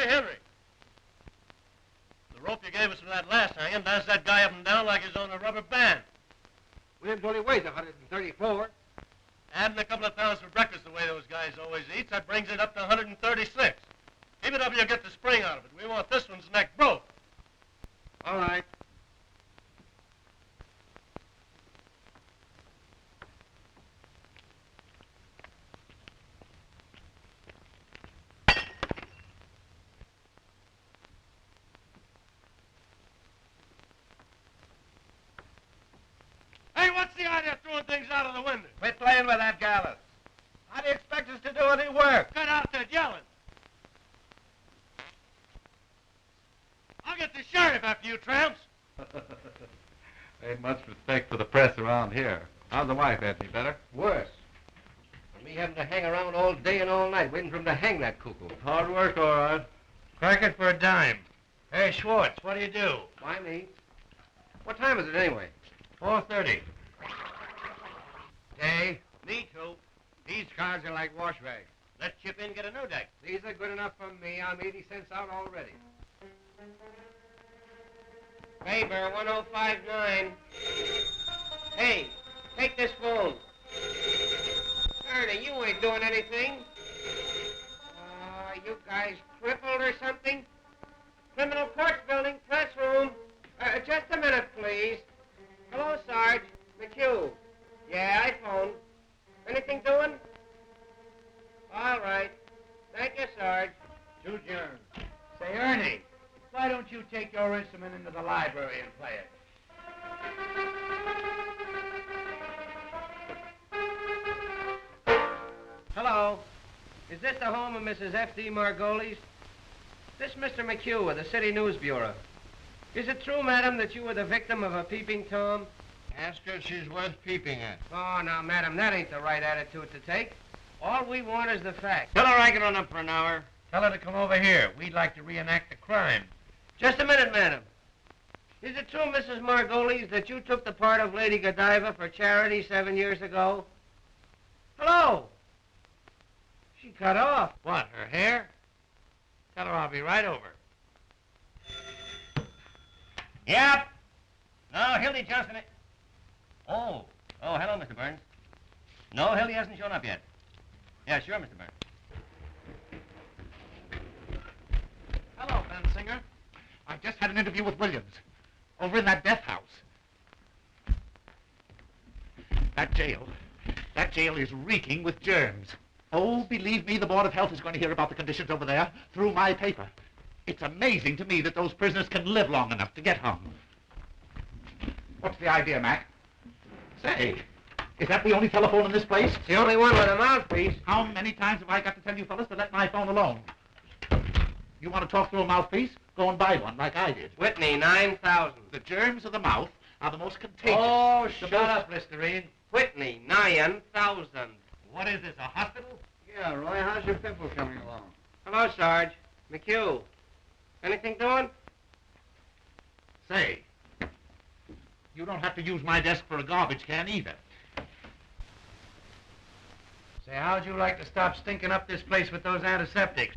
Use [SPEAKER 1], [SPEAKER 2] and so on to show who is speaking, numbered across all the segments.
[SPEAKER 1] Hey, Henry. The rope you gave us for that last hanging does that guy up and down like he's on a rubber band.
[SPEAKER 2] Williams only weighs 134.
[SPEAKER 1] Adding a couple of pounds for breakfast the way those guys always eat, that brings it up to 136. Even if you get the spring out of it, we want this one's neck broke.
[SPEAKER 2] All right.
[SPEAKER 1] Hey, what's the idea of throwing things out of the window?
[SPEAKER 2] Quit playing with that, Gallus. How do you expect us to do any work?
[SPEAKER 1] Cut out that yelling. I'll get the sheriff after you tramps.
[SPEAKER 3] Ain't much respect for the press around here. How's the wife, Anthony? Better?
[SPEAKER 2] Worse. And me having to hang around all day and all night waiting for him to hang that cuckoo.
[SPEAKER 3] Hard work, all right.
[SPEAKER 1] Crack it for a dime. Hey, Schwartz, what do you do?
[SPEAKER 2] Why me? What time is it anyway?
[SPEAKER 1] 4:30.
[SPEAKER 2] Day. Me too. These cars are like wash rags.
[SPEAKER 1] Let's chip in and get a new deck.
[SPEAKER 2] These are good enough for me. I'm 80 cents out already. Faber, 1059. Hey, take this phone. Ernie, you ain't doing anything. You guys crippled or something? Criminal Courts Building, press room. Just a minute, please. Hello, Sarge. McHugh. Yeah, I phoned. Anything doing? All right. Thank you, Sarge.
[SPEAKER 1] Two germs.
[SPEAKER 4] Say, Ernie, why don't you take your instrument into the library and play it?
[SPEAKER 2] Hello. Is this the home of Mrs. F.D. Margolis? This Mr. McHugh of the City News Bureau. Is it true, madam, that you were the victim of a peeping Tom?
[SPEAKER 1] Ask her if she's worth peeping at.
[SPEAKER 2] Oh, now, madam, that ain't the right attitude to take. All we want is the facts.
[SPEAKER 1] Tell her I can run up for an hour.
[SPEAKER 4] Tell her to come over here. We'd like to reenact the crime.
[SPEAKER 2] Just a minute, madam. Is it true, Mrs. Margolis, that you took the part of Lady Godiva for charity 7 years ago? Hello? She cut off.
[SPEAKER 1] What, her hair? Tell her I'll be right over. Yep. No, Hildy Johnson. Oh, hello, Mr. Burns. No, Hildy hasn't shown up yet. Yeah, sure, Mr. Burns.
[SPEAKER 5] Hello, Bensinger. I've just had an interview with Williams over in that death house. That jail is reeking with germs. Oh, believe me, the Board of Health is going to hear about the conditions over there through my paper. It's amazing to me that those prisoners can live long enough to get hung. What's the idea, Mac? Say, is that the only telephone in this place?
[SPEAKER 2] The only one with a mouthpiece.
[SPEAKER 5] How many times have I got to tell you fellas to let my phone alone? You want to talk through a mouthpiece? Go and buy one like I did.
[SPEAKER 2] Whitney, 9,000.
[SPEAKER 5] The germs of the mouth are the most contagious.
[SPEAKER 2] Oh,
[SPEAKER 5] The
[SPEAKER 2] shut
[SPEAKER 5] most-
[SPEAKER 2] up, Listerine. Whitney, 9,000.
[SPEAKER 1] What is this, a hospital?
[SPEAKER 3] Yeah, Roy, how's your pimple coming along?
[SPEAKER 2] Hello, Sarge. McHugh. Anything doing?
[SPEAKER 5] Say, you don't have to use my desk for a garbage can either.
[SPEAKER 4] Say, how'd you like to stop stinking up this place with those antiseptics?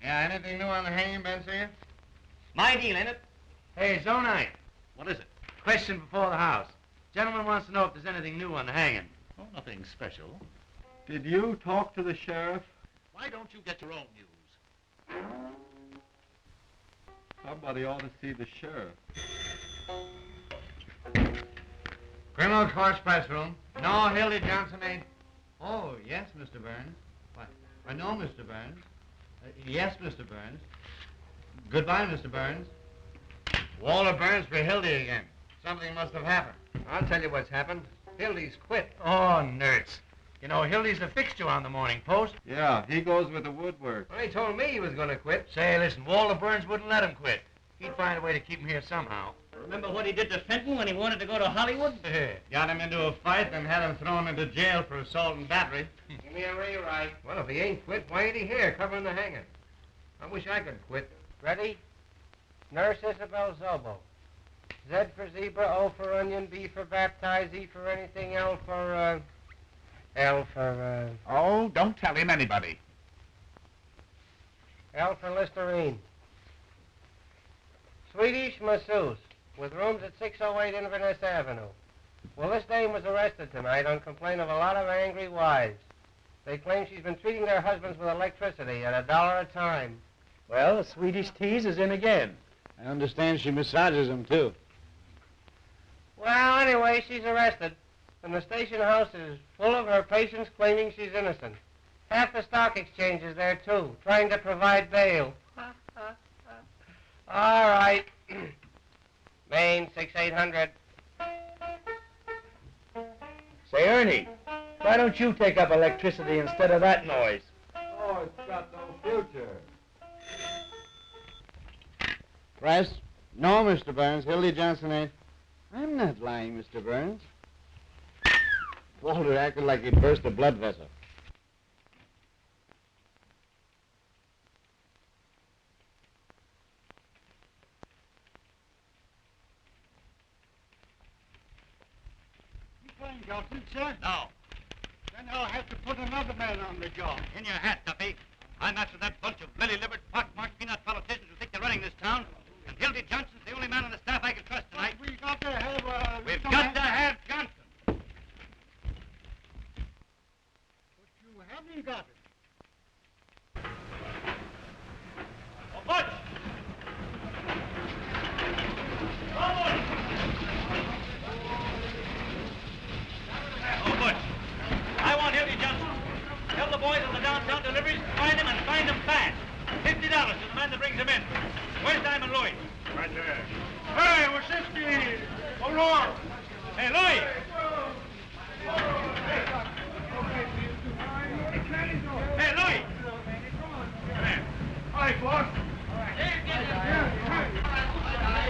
[SPEAKER 1] Yeah, anything new on the hanging, Bensinger?
[SPEAKER 2] My deal, ain't it?
[SPEAKER 4] Hey, Zonite.
[SPEAKER 5] What is it?
[SPEAKER 4] Question before the house. Gentleman wants to know if there's anything new on the hanging.
[SPEAKER 5] Oh, nothing special.
[SPEAKER 3] Did you talk to the sheriff?
[SPEAKER 5] Why don't you get your own news?
[SPEAKER 3] Somebody ought to see the sheriff.
[SPEAKER 4] Criminal Courts Press Room. No, Hildy Johnson ain't. Oh, yes, Mr. Burns. Why, I know, Mr. Burns. Yes, Mr. Burns. Goodbye, Mr. Burns. Walter Burns for Hildy again. Something must have happened.
[SPEAKER 2] I'll tell you what's happened. Hildy's quit.
[SPEAKER 4] Oh, nerds. You know, Hildy's a fixture on the Morning Post.
[SPEAKER 3] Yeah, he goes with the woodwork.
[SPEAKER 2] Well, he told me he was going to quit.
[SPEAKER 4] Say, listen, Walter Burns wouldn't let him quit. He'd find a way to keep him here somehow.
[SPEAKER 1] Remember what he did to Fenton when he wanted to go to Hollywood? Got him into a fight and had him thrown into jail for assault and battery.
[SPEAKER 2] Give me a rewrite. Well, if he ain't quit, why ain't he here covering the hanging? I wish I could quit. Ready? Nurse Isabel Zobo. Z for zebra, O for onion, B for baptize, E for anything, L for,
[SPEAKER 5] Oh, don't tell him anybody.
[SPEAKER 2] L for Listerine. Swedish masseuse with rooms at 608 Inverness Avenue. Well, this dame was arrested tonight on complaint of a lot of angry wives. They claim she's been treating their husbands with electricity at $1 a time.
[SPEAKER 6] Well, the Swedish tease is in again. I understand she massages them, too.
[SPEAKER 2] Well, anyway, she's arrested. And the station house is full of her patients claiming she's innocent. Half the stock exchange is there, too, trying to provide bail. All right. Main 6800.
[SPEAKER 6] Say, Ernie, why don't you take up electricity instead of that noise?
[SPEAKER 3] Oh, it's got no future.
[SPEAKER 4] Press? No, Mr. Burns. Hildy Johnson ain't. I'm not lying, Mr. Burns. Walter acted like he'd burst a blood vessel.
[SPEAKER 5] You playing Johnson, sir? No. Then I'll have to put another man on the job.
[SPEAKER 1] In your hat, Duffy. I'm after that bunch of lily-livered, pock-marked peanut politicians who think they're running this town. And Hildy Johnson's the only man on the staff I can trust tonight.
[SPEAKER 5] We got to have,
[SPEAKER 1] We've got to have Johnson.
[SPEAKER 5] But you haven't got it.
[SPEAKER 1] Oh, Butch! Oh, Butch. I want Hildy Johnson. Tell the boys on the downtown deliveries to find him and find him fast. $50 to the man that brings him in. Where's Diamond Louis?
[SPEAKER 3] Right there.
[SPEAKER 5] Hey, Wasinski! Oh, Lord!
[SPEAKER 1] Hey, Louis! Hey, Louis! Come here.
[SPEAKER 5] All right, boss.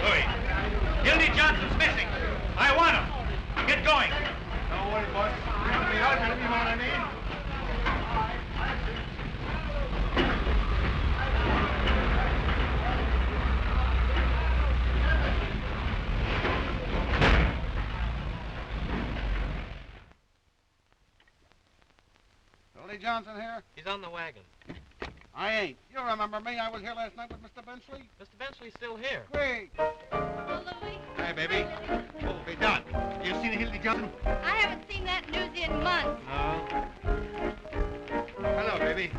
[SPEAKER 1] Louis, Hildy Johnson's missing. I want him. Get going.
[SPEAKER 5] Don't worry, boss. I'll be helping you, know what I mean?
[SPEAKER 6] Hildy Johnson here?
[SPEAKER 7] He's on the wagon.
[SPEAKER 6] I ain't. You remember me? I was here last night with Mr. Benchley.
[SPEAKER 7] Mr. Benchley's still here.
[SPEAKER 6] Great.
[SPEAKER 5] Hey, baby. What'll be done? You seen Hildy Johnson?
[SPEAKER 8] I haven't seen that news in months.
[SPEAKER 5] No. Hello, baby.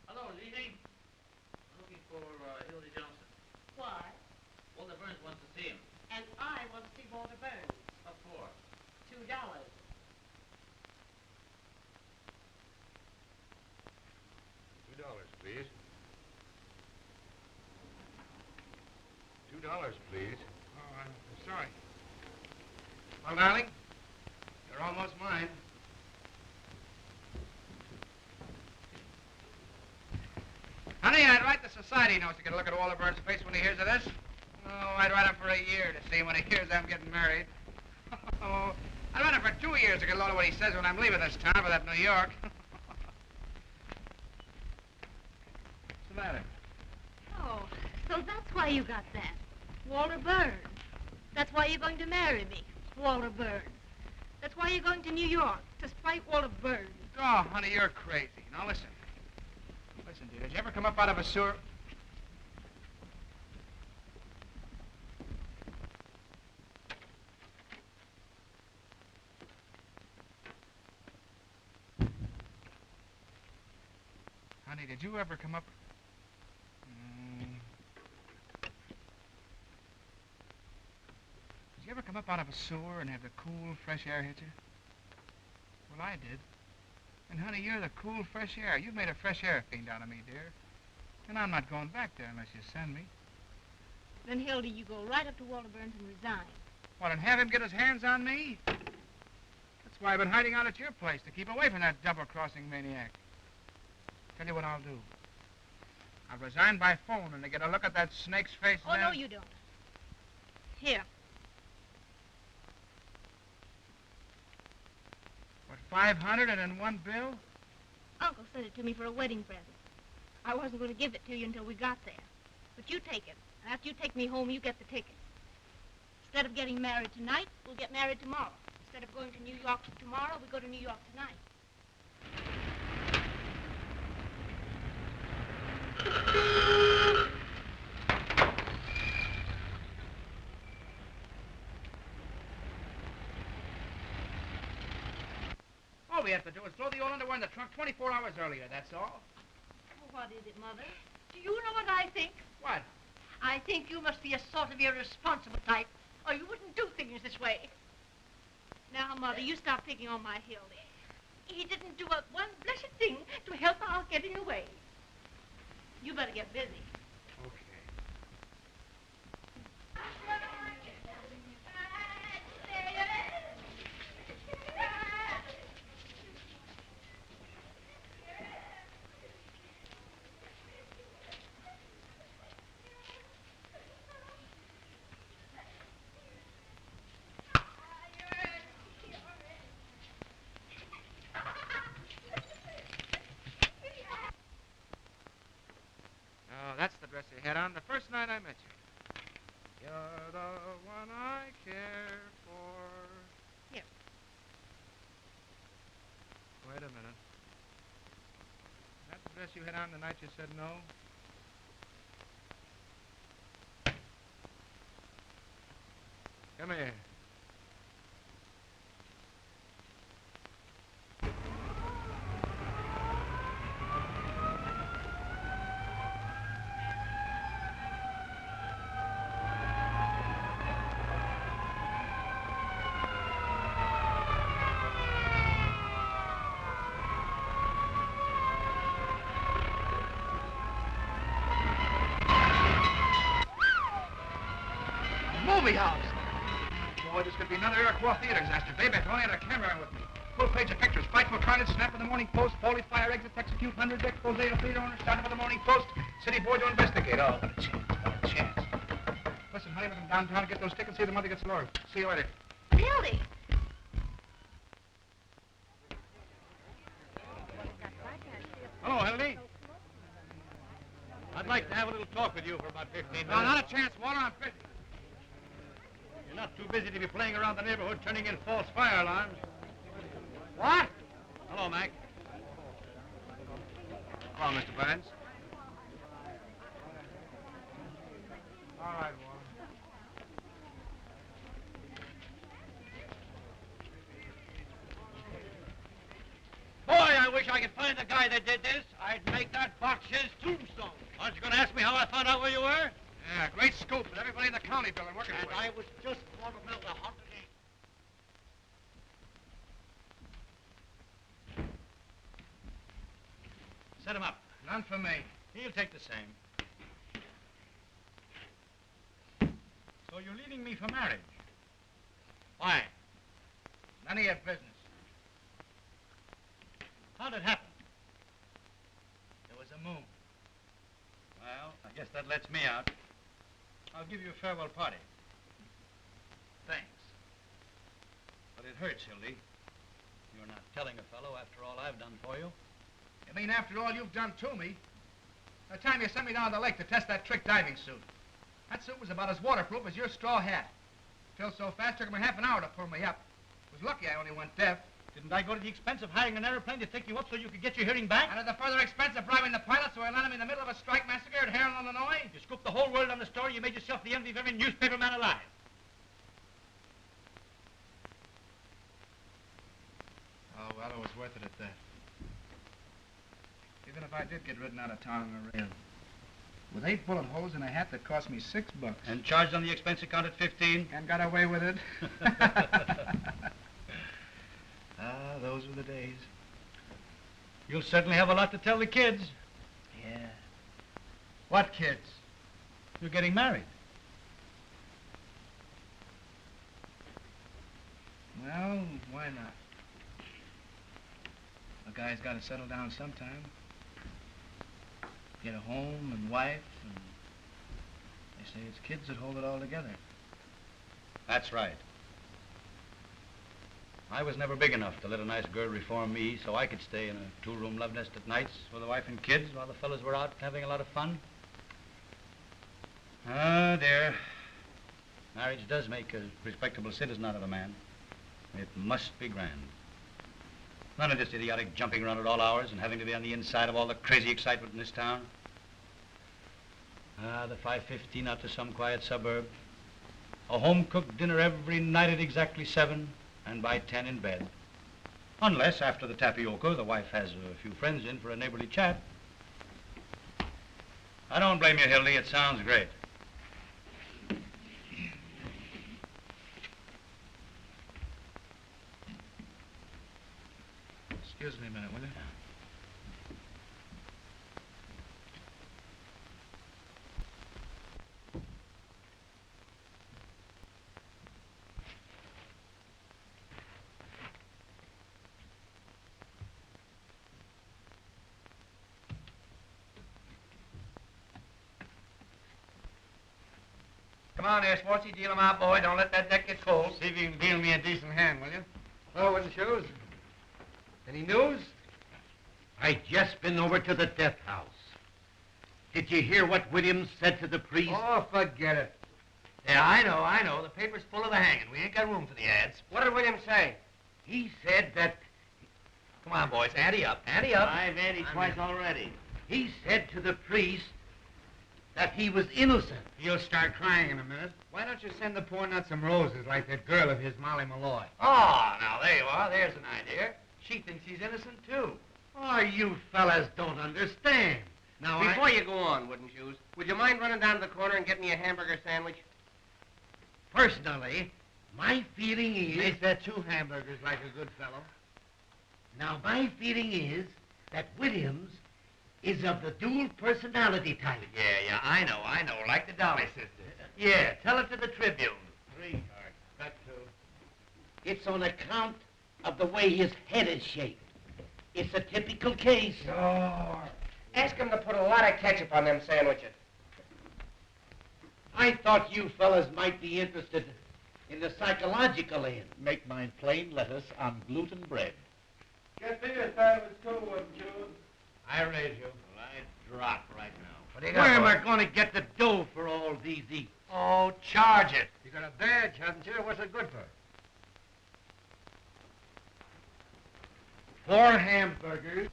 [SPEAKER 7] Hello, Levy. I'm looking for Hildy Johnson.
[SPEAKER 8] Why?
[SPEAKER 7] Walter Burns wants to see him.
[SPEAKER 8] And I want to see Walter Burns.
[SPEAKER 7] What for?
[SPEAKER 8] $2.
[SPEAKER 3] $2, please. $2, please.
[SPEAKER 2] Oh, I'm sorry. Well, darling, you're almost mine. Honey, I'd write the society notes to get a look at Walter Burns' face when he hears of this. Oh, I'd write him for a year to see him when he hears I'm getting married. Oh, I'd write him for 2 years to get a load of what he says when I'm leaving this town for that New York. What's the matter?
[SPEAKER 8] Oh, so that's why you got that. Walter Burns. That's why you're going to marry me. Walter Burns. That's why you're going to New York, to spite Walter Burns.
[SPEAKER 2] Oh, honey, you're crazy. Now, listen. Listen, dear, did you ever come up out of a sewer? Honey, did you ever come up... Did you ever come up out of a sewer and have the cool, fresh air hit you? Well, I did. And, honey, you're the cool, fresh air. You've made a fresh air fiend out of me, dear. And I'm not going back there unless you send me.
[SPEAKER 8] Then, Hildy, you go right up to Walter Burns and resign.
[SPEAKER 2] What, and have him get his hands on me? That's why I've been hiding out at your place, to keep away from that double-crossing maniac. Tell you what I'll do. I'll resign by phone and to get a look at that snake's face
[SPEAKER 8] Oh,
[SPEAKER 2] then...
[SPEAKER 8] no, you don't. Here.
[SPEAKER 2] What, 500 and in one bill?
[SPEAKER 8] Uncle sent it to me for a wedding present. I wasn't going to give it to you until we got there. But you take it. And after you take me home, you get the ticket. Instead of getting married tonight, we'll get married tomorrow. Instead of going to New York tomorrow, we go to New York tonight.
[SPEAKER 6] All we have to do is throw the old underwear in the trunk 24 hours earlier, that's all.
[SPEAKER 8] Oh, what is it, Mother? Do you know what I think?
[SPEAKER 6] What?
[SPEAKER 8] I think you must be a sort of irresponsible type, or you wouldn't do things this way. Now, Mother, you stop picking on my Hildy. He didn't do one blessed thing to help our getting away. You better get busy.
[SPEAKER 6] Okay. That's the dress you had on the first night I met you. You're the one I care for.
[SPEAKER 8] Here.
[SPEAKER 6] Wait a minute. That's the dress you had on the night you said no? Come here. Movie house. Boy, this could be another Iroquois theater disaster. Babe, if I only had a camera with me. Full page of pictures. Fight for carnage, snap of the morning post, police fire exits, execute hundreds, expose of theater owner, start of the morning post, city boy to investigate. Oh, what a chance, what a chance. Listen, honey, we're from downtown to get those tickets, see if the mother gets lower. See you later.
[SPEAKER 8] Hildy!
[SPEAKER 3] Hello, Hildy. I'd like to have a little talk with you for about 15 minutes.
[SPEAKER 6] No, not a chance, Walter. I'm busy.
[SPEAKER 3] You're not too busy to be playing around the neighborhood turning in false fire alarms.
[SPEAKER 6] What?
[SPEAKER 3] Hello, Mac.
[SPEAKER 6] Hello, Mr. Burns. All right, Walter.
[SPEAKER 3] Boy, I wish I could find the guy that did this. I'd make that box his tombstone. Aren't you going to ask me how I found out where you were?
[SPEAKER 6] Yeah, great scoop. With everybody in the county building working
[SPEAKER 3] And
[SPEAKER 6] for it.
[SPEAKER 3] I was just going to melt a hot egg. Set him up.
[SPEAKER 6] None for me.
[SPEAKER 3] He'll take the same. So you're leaving me for marriage? Why?
[SPEAKER 6] None of your business.
[SPEAKER 3] How'd it happen?
[SPEAKER 6] There was a moon.
[SPEAKER 3] Well, I guess that lets me out. I'll give you a farewell party.
[SPEAKER 6] Thanks.
[SPEAKER 3] But it hurts, Hildy. You're not telling a fellow after all I've done for you.
[SPEAKER 6] You mean after all you've done to me? The time you sent me down the lake to test that trick diving suit. That suit was about as waterproof as your straw hat. Filled so fast, took me half an hour to pull me up. It was lucky I only went deaf.
[SPEAKER 3] Didn't I go to the expense of hiring an airplane to take you up so you could get your hearing back?
[SPEAKER 6] And at the further expense of bribing the pilot so I landed me in the middle of a strike massacre at Harlan, Illinois?
[SPEAKER 3] You scooped the whole world on the story. You made yourself the envy of every newspaper man alive.
[SPEAKER 6] Oh, well, it was worth it at that. Even if I did get ridden out of town on a rail. With 8 bullet holes in a hat that cost me $6.
[SPEAKER 3] And charged on the expense account at 15?
[SPEAKER 6] And got away with it. Ah, those were the days.
[SPEAKER 3] You'll certainly have a lot to tell the kids.
[SPEAKER 6] Yeah.
[SPEAKER 3] What kids? You're getting married.
[SPEAKER 6] Well, why not? A guy's got to settle down sometime. Get a home and wife, and they say it's kids that hold it all together.
[SPEAKER 3] That's right.
[SPEAKER 1] I was never big enough to let a nice girl reform me so I could stay in a two-room love nest at nights with a wife and kids while the fellas were out having a lot of fun. Oh, dear. Marriage does make a respectable citizen out of a man. It must be grand. None of this idiotic jumping around at all hours and having to be on the inside of all the crazy excitement in this town. The 5:15 out to some quiet suburb. A home-cooked dinner every night at exactly 7, and by 10 in bed. Unless, after the tapioca, the wife has a few friends in for a neighborly chat. I don't blame you, Hildy. It sounds great.
[SPEAKER 6] Excuse me a minute, will you?
[SPEAKER 2] Come on there, Sportsy. Deal him out, boy. Don't let that deck get cold.
[SPEAKER 4] See if you can deal me a decent hand, will you?
[SPEAKER 2] Oh, wooden shoes. Any news?
[SPEAKER 5] I just been over to the death house. Did you hear what Williams said to the priest?
[SPEAKER 2] Oh, forget it.
[SPEAKER 3] Yeah, I know. The paper's full of the hanging. We ain't got room for the ads.
[SPEAKER 2] What did William say?
[SPEAKER 5] He said that...
[SPEAKER 3] Come on, boys. Ante up. Ante up.
[SPEAKER 4] I've ante twice already.
[SPEAKER 5] He said to the priest that he was innocent.
[SPEAKER 4] He'll start crying in a minute. Why don't you send the poor nut some roses like that girl of his, Molly Malloy?
[SPEAKER 3] Oh, now there you are. There's an idea. She thinks he's innocent, too.
[SPEAKER 5] Oh, you fellas don't understand. Now,
[SPEAKER 2] Before you go on, Wooden Shoes, would you mind running down to the corner and get me a hamburger sandwich?
[SPEAKER 5] Personally, my feeling is...
[SPEAKER 4] Make that 2 hamburgers like a good fellow.
[SPEAKER 5] Now, my feeling is that Williams is of the dual personality type.
[SPEAKER 3] Yeah, I know. Like the Dolly sister.
[SPEAKER 5] Yeah, tell it to the Tribune.
[SPEAKER 4] 3 cards. Got 2.
[SPEAKER 5] It's on account of the way his head is shaped. It's a typical case.
[SPEAKER 2] Sure. Ask him to put a lot of ketchup on them sandwiches.
[SPEAKER 5] I thought you fellas might be interested in the psychological end.
[SPEAKER 6] Make mine plain lettuce on gluten bread.
[SPEAKER 2] Get me a sandwich too, Wooden Shoes.
[SPEAKER 4] I raise you.
[SPEAKER 3] Well, I drop right now.
[SPEAKER 2] What do you
[SPEAKER 5] Where
[SPEAKER 2] got,
[SPEAKER 5] am
[SPEAKER 2] boy?
[SPEAKER 5] I going to get the dough for all these eats?
[SPEAKER 3] Oh, charge it.
[SPEAKER 2] You got a badge, haven't you? What's it good for?
[SPEAKER 5] 4 hamburgers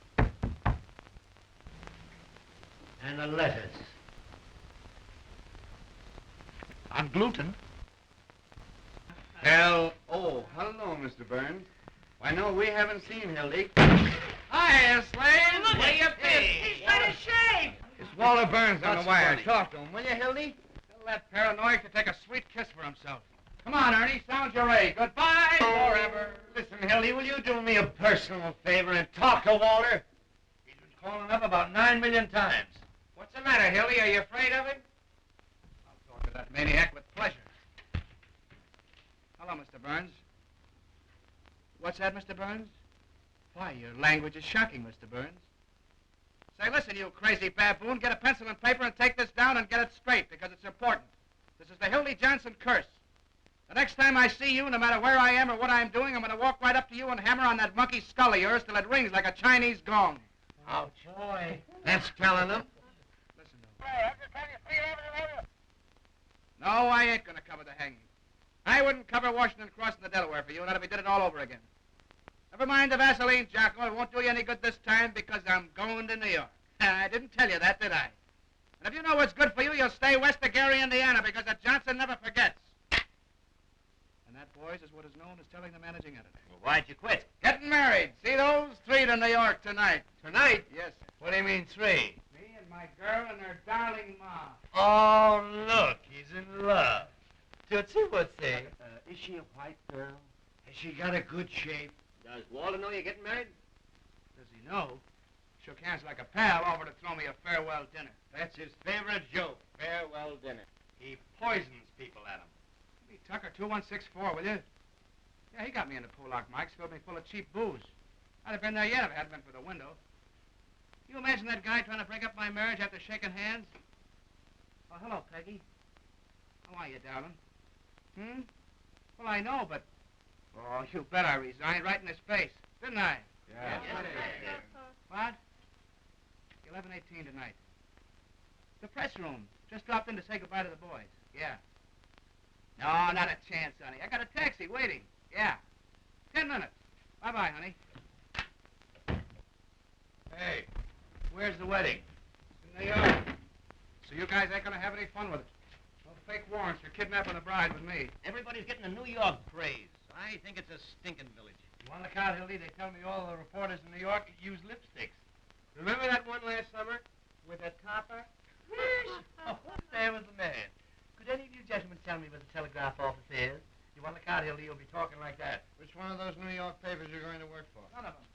[SPEAKER 5] and a lettuce.
[SPEAKER 6] On gluten?
[SPEAKER 4] Oh, hello, Mr. Burns. Why, no, we haven't seen Hildy.
[SPEAKER 2] Hiya, Slade.
[SPEAKER 8] Look
[SPEAKER 2] Where you
[SPEAKER 8] at
[SPEAKER 2] been?
[SPEAKER 8] He's got a shave.
[SPEAKER 4] It's Walter Burns on
[SPEAKER 2] What's
[SPEAKER 4] the wire.
[SPEAKER 2] funny?
[SPEAKER 4] Talk to him, will you, Hildy?
[SPEAKER 6] Tell that paranoid to take a sweet kiss for himself. Come on, Ernie. Sound your A. Goodbye forever.
[SPEAKER 4] Listen, Hildy, will you do me a personal favor and talk to Walter? He's been calling up about 9 million times.
[SPEAKER 2] What's the matter, Hildy? Are you afraid of him?
[SPEAKER 6] I'll talk to that maniac with pleasure. Hello, Mr. Burns. What's that, Mr. Burns? Why, your language is shocking, Mr. Burns. Say, listen, you crazy baboon, get a pencil and paper and take this down and get it straight, because it's important. This is the Hildy Johnson curse. The next time I see you, no matter where I am or what I'm doing, I'm going to walk right up to you and hammer on that monkey skull of yours till it rings like a Chinese gong.
[SPEAKER 4] Ouch. Boy. That's telling him.
[SPEAKER 6] Listen to him. No, I ain't going to cover the hanging. I wouldn't cover Washington crossing the Delaware for you, not if we did it all over again. Never mind the Vaseline, Jocko. It won't do you any good this time because I'm going to New York. I didn't tell you that, did I? And if you know what's good for you, you'll stay west of Gary, Indiana, because a Johnson never forgets. And that, boys, is what is known as telling the managing editor.
[SPEAKER 3] Well, why'd you quit?
[SPEAKER 6] Getting married. See those? 3 to New York tonight.
[SPEAKER 2] Tonight?
[SPEAKER 6] Yes, sir.
[SPEAKER 4] What do you mean 3?
[SPEAKER 6] Me and my girl and her darling ma.
[SPEAKER 4] Oh, look, he's in love. Tootsie, what's that?
[SPEAKER 5] Is she a white girl?
[SPEAKER 4] Has she got a good shape?
[SPEAKER 2] Does Walter know you're getting married?
[SPEAKER 6] Does he know? Shook hands like a pal, offered to throw me a farewell dinner.
[SPEAKER 4] That's his favorite joke, farewell dinner. He poisons people at him.
[SPEAKER 6] Hey, Tucker, 2164, will you? Yeah, he got me into Pollock Mike's, filled me full of cheap booze. I'd have been there yet if it hadn't been for the window. You imagine that guy trying to break up my marriage after shaking hands? Oh, hello, Peggy. How are you, darling? Well, I know, but Oh, you bet I resigned right in his face, didn't I?
[SPEAKER 4] Yeah.
[SPEAKER 6] What? 11:18 tonight. The press room. Just dropped in to say goodbye to the boys. Yeah. No, not a chance, honey. I got a taxi waiting. Yeah. 10 minutes. Bye-bye, honey.
[SPEAKER 3] Hey, where's the wedding?
[SPEAKER 6] In New York. So you guys ain't gonna have any fun with it. No fake warrants for kidnapping a bride with me.
[SPEAKER 3] Everybody's getting a New York praise. I think it's a stinking village.
[SPEAKER 4] You want the card, Hildy? They tell me all the reporters in New York use lipsticks.
[SPEAKER 2] Remember that one last summer with that copper?
[SPEAKER 4] Oh, there was the man. Could any of you gentlemen tell me where the telegraph office is? You want the card, Hildy? You'll be talking like that. Which one of those New York papers you're going to work for?
[SPEAKER 6] None of them.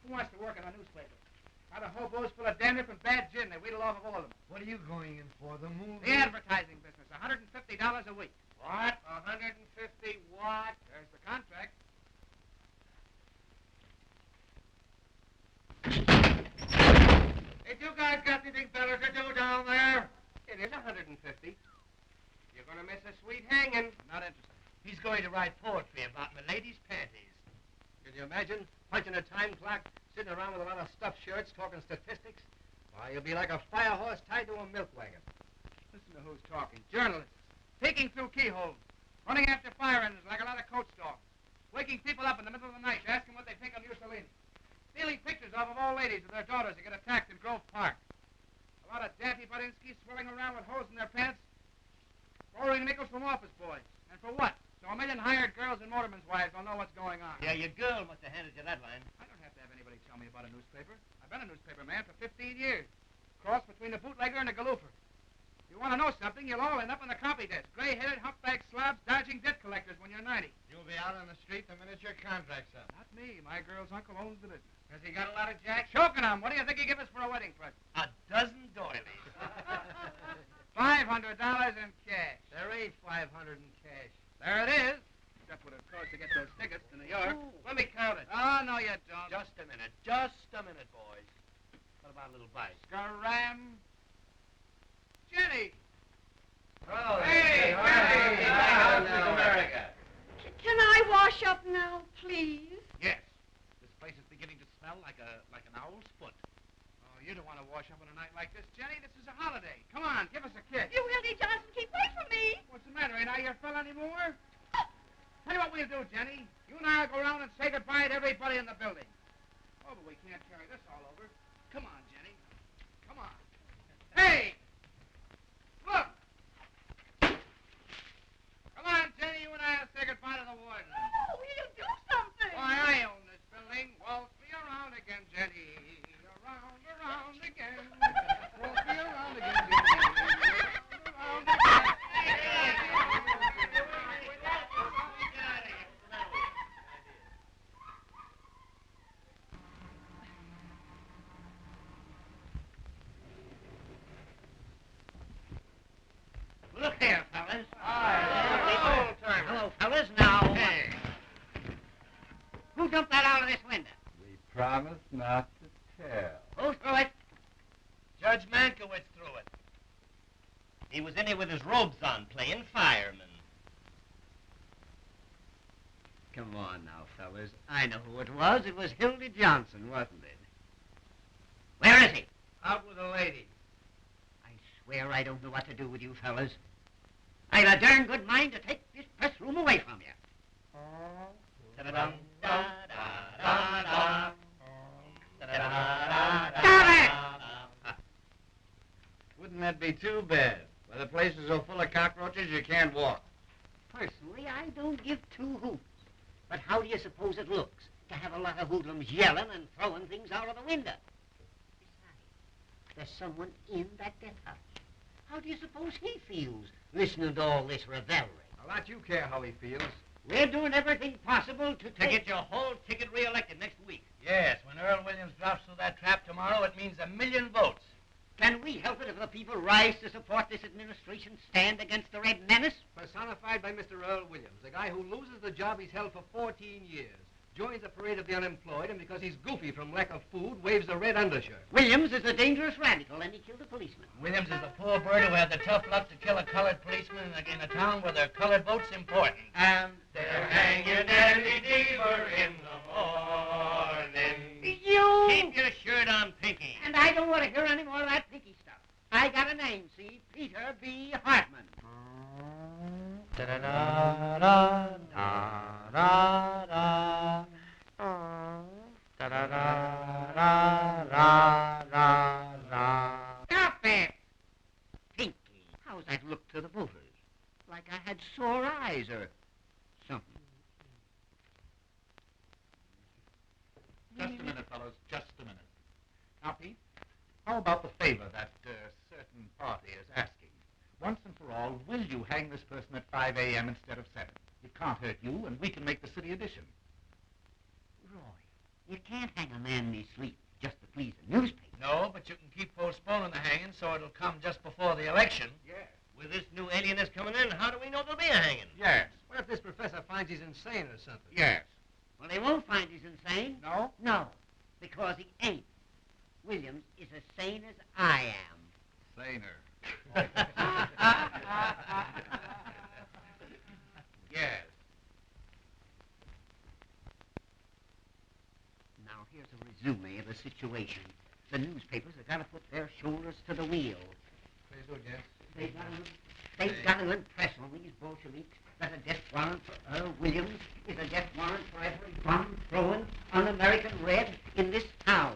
[SPEAKER 6] Who wants to work in a newspaper? Got a hobos full of dandruff and bad gin. They wheedle off of all of them.
[SPEAKER 4] What are you going in for? The movie?
[SPEAKER 6] The advertising business. $150 a week.
[SPEAKER 2] What? 150 what?
[SPEAKER 6] There's the contract. Hey, you guys got anything better to do down there?
[SPEAKER 2] It is 150. You're gonna miss a sweet hanging.
[SPEAKER 6] Not interested.
[SPEAKER 3] He's going to write poetry about my lady's panties.
[SPEAKER 2] Can you imagine punching a time clock, sitting around with a lot of stuffed shirts, talking statistics? Why, you'll be like a fire horse tied to a milk wagon.
[SPEAKER 6] Listen to who's talking. Journalists. Peeking through keyholes. Running after fire engines like a lot of coach dogs. Waking people up in the middle of the night, asking what they think of Mussolini. Stealing pictures off of old ladies with their daughters who get attacked in Grove Park. A lot of daffy Budinsky swirling around with holes in their pants. Borrowing nickels from office boys. And for what? So a million hired girls and motormen's wives don't know what's going on.
[SPEAKER 3] Yeah, your girl must have handed you that line.
[SPEAKER 6] I don't have to have anybody tell me about a newspaper. I've been a newspaper man for 15 years. Cross between a bootlegger and a galoofer. If you want to know something, you'll all end up on the copy desk. Gray-headed, humpback slobs dodging debt collectors when you're 90.
[SPEAKER 4] You'll be out on the street the minute your contract's up.
[SPEAKER 6] Not me. My girl's uncle owns the business.
[SPEAKER 2] Has he got a lot of jacks?
[SPEAKER 6] Choking on. What do you think he give us for a wedding present?
[SPEAKER 3] A dozen doilies.
[SPEAKER 6] $500 in cash.
[SPEAKER 2] There ain't 500 in cash.
[SPEAKER 6] There it is. Except what it cost to get those tickets to New York.
[SPEAKER 2] Let me count it.
[SPEAKER 6] Oh, no, you don't.
[SPEAKER 3] Just a minute. Just a minute, boys. What about a little bite?
[SPEAKER 6] Scram. Jenny.
[SPEAKER 2] Oh,
[SPEAKER 6] Hey,
[SPEAKER 2] hey,
[SPEAKER 3] America.
[SPEAKER 8] Can I wash up now, please?
[SPEAKER 5] Yes. This place is beginning to smell like an owl's foot.
[SPEAKER 6] Oh, you don't want to wash up on a night like this, Jenny. This is a holiday. Come on, give us a kiss.
[SPEAKER 8] You, Hildy Johnson, keep away from me.
[SPEAKER 6] What's the matter? Ain't I your fella anymore? Tell you what we'll do, Jenny. You and I will go around and say goodbye to everybody in the building. Oh, but we can't carry this all over. Come on, Jenny. Come on. Hey! Look! Come on, Jenny. You and I will say goodbye to the warden.
[SPEAKER 8] Oh, he'll do something.
[SPEAKER 6] Why, I own this building. Waltz me around again, Jenny. Around again. Waltz me around again, Jenny. Around again.
[SPEAKER 3] Look here, fellas.
[SPEAKER 2] Hello,
[SPEAKER 3] fellas. Now, who jumped that out of this window?
[SPEAKER 4] We promised not to tell.
[SPEAKER 3] Who threw it? Judge Mankiewicz threw it. He was in here with his robes on, playing fireman.
[SPEAKER 2] Come on now, fellas. I know who it was. It was Hildy Johnson, wasn't it?
[SPEAKER 3] Where is he?
[SPEAKER 2] Out with a lady.
[SPEAKER 3] I swear I don't know what to do with you fellas. I've a darn good mind to take this press room away from you. Da-da-dum, da-da-da-da-da. Da-da-da-da-da. Stop it!
[SPEAKER 4] Wouldn't that be too bad? Why, the place is so full of cockroaches you can't walk.
[SPEAKER 3] Personally, I don't give two hoots. But how do you suppose it looks to have a lot of hoodlums yelling and throwing things out of the window? Besides, there's someone in that death house. How do you suppose he feels listening to all this revelry?
[SPEAKER 2] I'll let you care how he feels.
[SPEAKER 3] We're doing everything possible to get your whole ticket reelected next week.
[SPEAKER 1] Yes, when Earl Williams drops through that trap tomorrow, it means 1,000,000 votes.
[SPEAKER 3] Can we help it if the people rise to support this administration, stand against the Red Menace?
[SPEAKER 2] Personified by Mr. Earl Williams, a guy who loses the job he's held for 14 years, joins the parade of the unemployed, and because he's goofy from lack of food, waves a red undershirt.
[SPEAKER 3] Williams is a dangerous radical, and he killed a policeman.
[SPEAKER 1] Williams is the poor bird who had the tough luck to kill a colored policeman in a town where their colored vote's important.
[SPEAKER 3] And
[SPEAKER 1] they'll hang you, Dandy
[SPEAKER 4] da da da da. Da da da da da da da.
[SPEAKER 3] Stop it! Pinky, how's that look to the voters? Like I had sore eyes or something.
[SPEAKER 5] Just a minute, fellows, just a minute. Now, Pete, how about the favor that certain party is asking? Once and for all, will you hang this person at 5 a.m. instead of 7? It can't hurt you, and we can make the city edition.
[SPEAKER 3] Roy, you can't hang a man in his sleep just to please the newspaper.
[SPEAKER 7] No, but you can keep postponing the hanging so it'll come just before the election.
[SPEAKER 5] Yes.
[SPEAKER 7] With this new alienist coming in, how do we know there'll be a hanging?
[SPEAKER 5] Yes.
[SPEAKER 6] What if this professor finds he's insane or something?
[SPEAKER 5] Yes.
[SPEAKER 3] Well, they won't find he's insane.
[SPEAKER 5] No?
[SPEAKER 3] No, because he ain't. Williams is as sane as I am.
[SPEAKER 5] Saner. Yes.
[SPEAKER 3] Now, here's a resume of the situation. The newspapers have got to put their shoulders to the wheel.
[SPEAKER 6] Please do, Jess.
[SPEAKER 3] They've got to impress on these Bolsheviks that a death warrant for Earl Williams is a death warrant for every bomb thrown on American red in this town.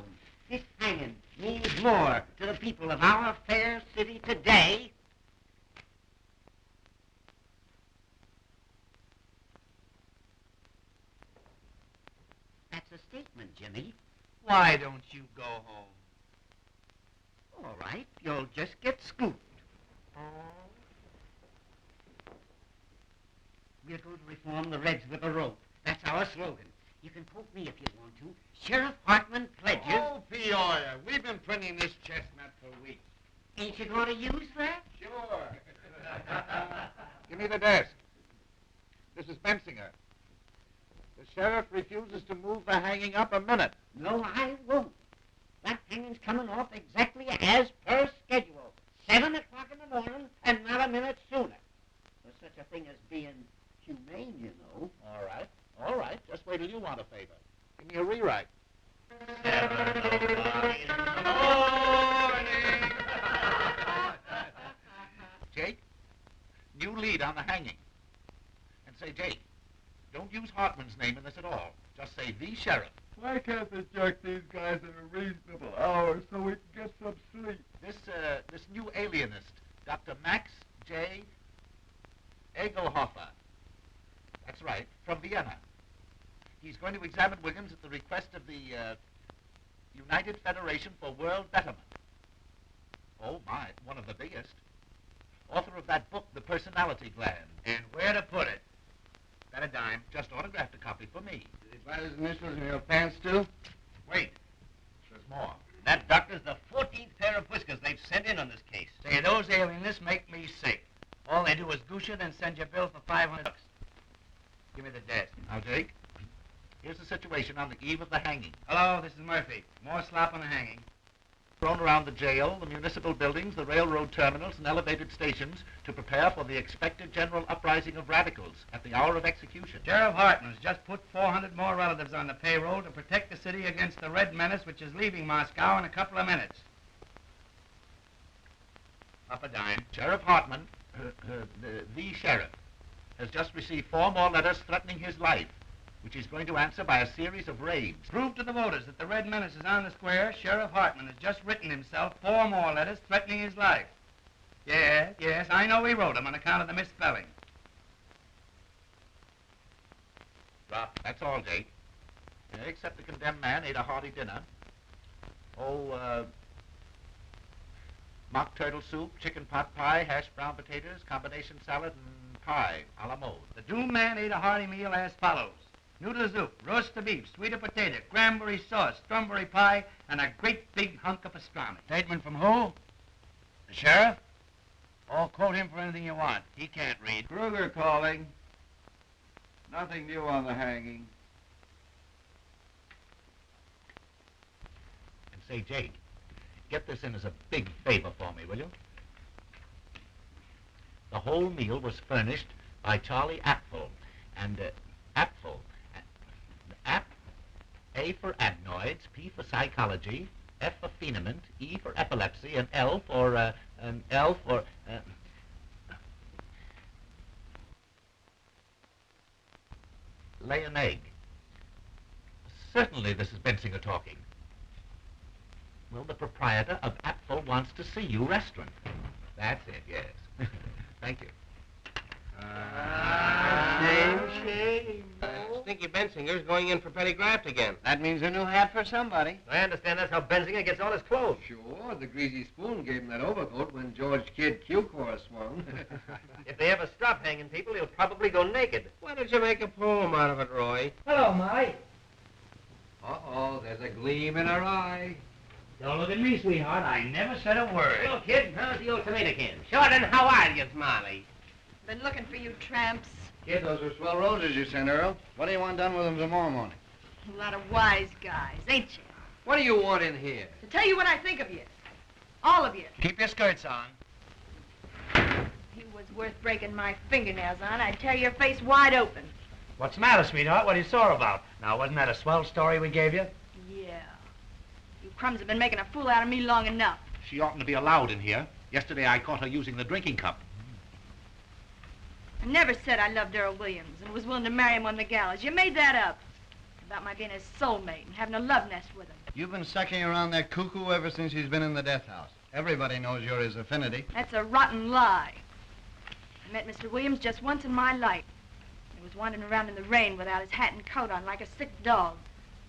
[SPEAKER 3] This hanging means more to the people of our fair city today. That's a statement, Jimmy.
[SPEAKER 7] Why don't you go home?
[SPEAKER 3] All right, you'll just get scooped. We're going to reform the Reds with a rope. That's our slogan. You can quote me if you want to. Sheriff Hartman pledges...
[SPEAKER 4] Oh, Peoria, we've been printing this chestnut for weeks.
[SPEAKER 3] Ain't you going to use that?
[SPEAKER 4] Sure.
[SPEAKER 5] Give me the desk. This is Bensinger. The sheriff refuses to move the hanging up a minute.
[SPEAKER 3] No, I won't. That hanging's coming off exactly as per schedule. 7 o'clock in the morning and not a minute sooner. There's such a thing as being humane, you know.
[SPEAKER 5] All right. All right. Just wait till you want a favor. Give me a rewrite. Jake, new lead on the hanging. And say, Jake, don't use Hartman's name in this at all. Just say the sheriff.
[SPEAKER 9] Why can't they jerk these guys at a reasonable hour so we can get some sleep?
[SPEAKER 5] This new alienist, Dr. Max J. Egelhofer. That's right, from Vienna. He's going to examine Williams at the request of the United Federation for World Betterment. Oh, my, one of the biggest. Author of that book, The Personality Gland.
[SPEAKER 7] And where to put it?
[SPEAKER 5] Got a dime. Just autographed a copy for me.
[SPEAKER 4] Did he write his initials in your pants, too?
[SPEAKER 5] Wait. There's more.
[SPEAKER 7] That doctor's the 14th pair of whiskers they've sent in on this case. Say, those alienists make me sick. All they do is goose you, then send you a bill for $500. Give me the desk.
[SPEAKER 5] Now, Jake, here's the situation on the eve of the hanging.
[SPEAKER 7] Hello, this is Murphy. More slop on the hanging.
[SPEAKER 5] Thrown around the jail, the municipal buildings, the railroad terminals, and elevated stations to prepare for the expected general uprising of radicals at the hour of execution.
[SPEAKER 7] Sheriff Hartman's just put 400 more relatives on the payroll to protect the city against the Red Menace, which is leaving Moscow in a couple of minutes. Up a dime.
[SPEAKER 5] Sheriff Hartman, the sheriff, has just received 4 more letters threatening his life, which he's going to answer by a series of raids.
[SPEAKER 7] Prove to the voters that the Red Menace is on the square. Sheriff Hartman has just written himself 4 more letters threatening his life. Yes, I know he wrote them on account of the misspelling.
[SPEAKER 5] Drop. That's all, Jake. Except the condemned man ate a hearty dinner. Mock turtle soup, chicken pot pie, hashed brown potatoes, combination salad, and pie a la mode.
[SPEAKER 7] The doomed man ate a hearty meal as follows. Noodle soup, roast of beef, sweet potato, cranberry sauce, strawberry pie, and a great big hunk of pastrami. Statement from who? The sheriff? Oh, quote him for anything you want. He can't read.
[SPEAKER 9] Kruger calling. Nothing new on the hanging.
[SPEAKER 5] And say, Jake, get this in as a big favor for me, will you? The whole meal was furnished by Charlie Apfel. And, Apfel. A for adenoids, P for psychology, F for phenoment, E for epilepsy, and L for, lay an egg. Certainly this is Bensinger talking. Well, the proprietor of Apfel wants to see you restaurant. That's it, yes. Thank you.
[SPEAKER 2] Shame. Stinky Bensinger's going in for petty graft again.
[SPEAKER 3] That means a new hat for somebody.
[SPEAKER 7] I understand that's how Bensinger gets all his clothes.
[SPEAKER 9] Sure, the greasy spoon gave him that overcoat when George Kidd Q-Corps swung.
[SPEAKER 7] If they ever stop hanging people, he'll probably go naked.
[SPEAKER 2] Why don't you make a poem out of it, Roy?
[SPEAKER 7] Hello, Molly.
[SPEAKER 9] Uh-oh, there's a gleam in her eye.
[SPEAKER 7] Don't look at me, sweetheart. I never said a word.
[SPEAKER 3] Hello, kid. How's the old tomato can?
[SPEAKER 2] Short and how are you, Molly?
[SPEAKER 8] Been looking for you tramps.
[SPEAKER 9] Kid, those were swell roses you sent, Earl. What do you want done with them tomorrow morning?
[SPEAKER 8] A lot of wise guys, ain't you?
[SPEAKER 9] What do you want in here?
[SPEAKER 8] To tell you what I think of you. All of you.
[SPEAKER 7] Keep your skirts on.
[SPEAKER 8] He was worth breaking my fingernails on. I'd tear your face wide open.
[SPEAKER 7] What's the matter, sweetheart? What are you sore about? Now, wasn't that a swell story we gave you?
[SPEAKER 8] Yeah. You crumbs have been making a fool out of me long enough.
[SPEAKER 5] She oughtn't to be allowed in here. Yesterday I caught her using the drinking cup.
[SPEAKER 8] I never said I loved Earl Williams and was willing to marry him on the gallows. You made that up. About my being his soulmate and having a love nest with him.
[SPEAKER 9] You've been sucking around that cuckoo ever since he's been in the death house. Everybody knows you're his affinity.
[SPEAKER 8] That's a rotten lie. I met Mr. Williams just once in my life. He was wandering around in the rain without his hat and coat on like a sick dog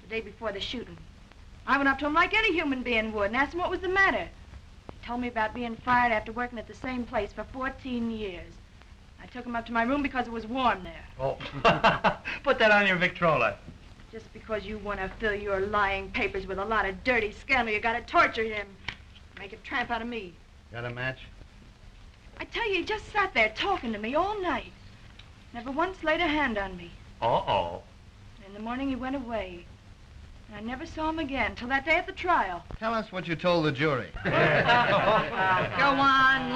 [SPEAKER 8] the day before the shooting. I went up to him like any human being would and asked him what was the matter. He told me about being fired after working at the same place for 14 years. I took him up to my room because it was warm there.
[SPEAKER 7] Oh. Put that on your Victrola.
[SPEAKER 8] Just because you want to fill your lying papers with a lot of dirty scandal, you gotta torture him. Make a tramp out of me.
[SPEAKER 9] Got a match?
[SPEAKER 8] I tell you, he just sat there talking to me all night. Never once laid a hand on me.
[SPEAKER 7] Uh-oh.
[SPEAKER 8] In the morning, he went away. And I never saw him again till that day at the trial.
[SPEAKER 9] Tell us what you told the jury.
[SPEAKER 8] Go on,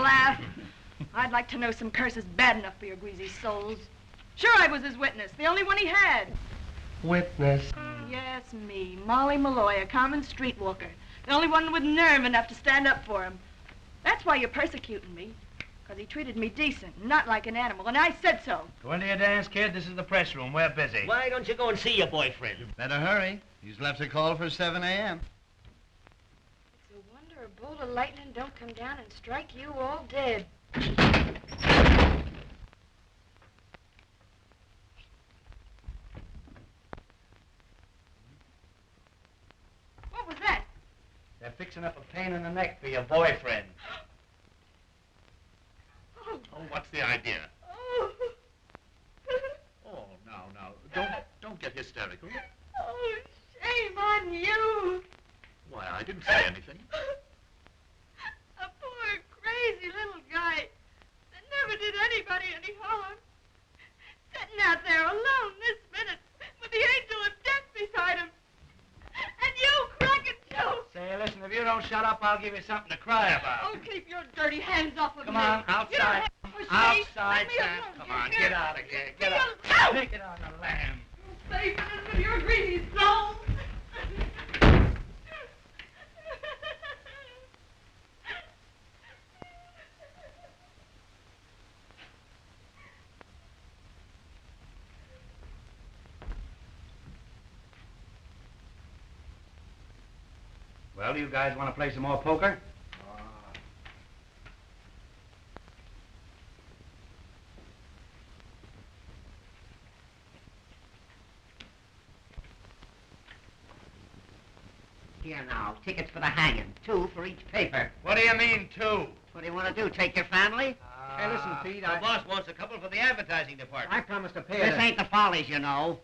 [SPEAKER 8] laugh. I'd like to know some curses bad enough for your greasy souls. Sure, I was his witness, the only one he had.
[SPEAKER 2] Witness.
[SPEAKER 8] Yes, me, Molly Malloy, a common streetwalker. The only one with nerve enough to stand up for him. That's why you're persecuting me. Because he treated me decent, not like an animal, and I said so.
[SPEAKER 7] Go into your dance, kid. This is the press room. We're busy.
[SPEAKER 3] Why don't you go and see your boyfriend?
[SPEAKER 9] Better hurry. He's left a call for 7 a.m.
[SPEAKER 8] It's a wonder a bolt of lightning don't come down and strike you all dead. What was that?
[SPEAKER 7] They're fixing up a pain in the neck for your boyfriend.
[SPEAKER 5] Oh, what's the idea?
[SPEAKER 8] Oh.
[SPEAKER 5] Oh, now, don't get hysterical.
[SPEAKER 8] Oh, shame on you.
[SPEAKER 5] Why, I didn't say anything.
[SPEAKER 8] A poor, crazy little guy that never did anybody any harm. Sitting out there alone this minute with the angel of death beside him. And you cracking too.
[SPEAKER 7] Say, listen, if you don't shut up, I'll give you something to cry about.
[SPEAKER 8] Oh, keep your dirty hands off of me.
[SPEAKER 7] Come on, outside.
[SPEAKER 8] You don't have to push me.
[SPEAKER 7] Outside,
[SPEAKER 8] Let me
[SPEAKER 7] Sam.
[SPEAKER 8] alone.
[SPEAKER 7] Come on,
[SPEAKER 8] Here.
[SPEAKER 7] get out of here. Get
[SPEAKER 8] Leave
[SPEAKER 7] out.
[SPEAKER 8] me alone.
[SPEAKER 7] Take it on the lamb.
[SPEAKER 8] Save this with your greedy soul.
[SPEAKER 7] Well, you guys want to play some more poker?
[SPEAKER 3] Here now, tickets for the hanging. 2 for each paper.
[SPEAKER 7] What do you mean, 2?
[SPEAKER 3] What do you want to do, take your family?
[SPEAKER 2] Hey, listen, Pete,
[SPEAKER 7] The boss wants a couple for the advertising department.
[SPEAKER 2] I promised to pay
[SPEAKER 3] This
[SPEAKER 2] it.
[SPEAKER 3] ain't the Follies, you know.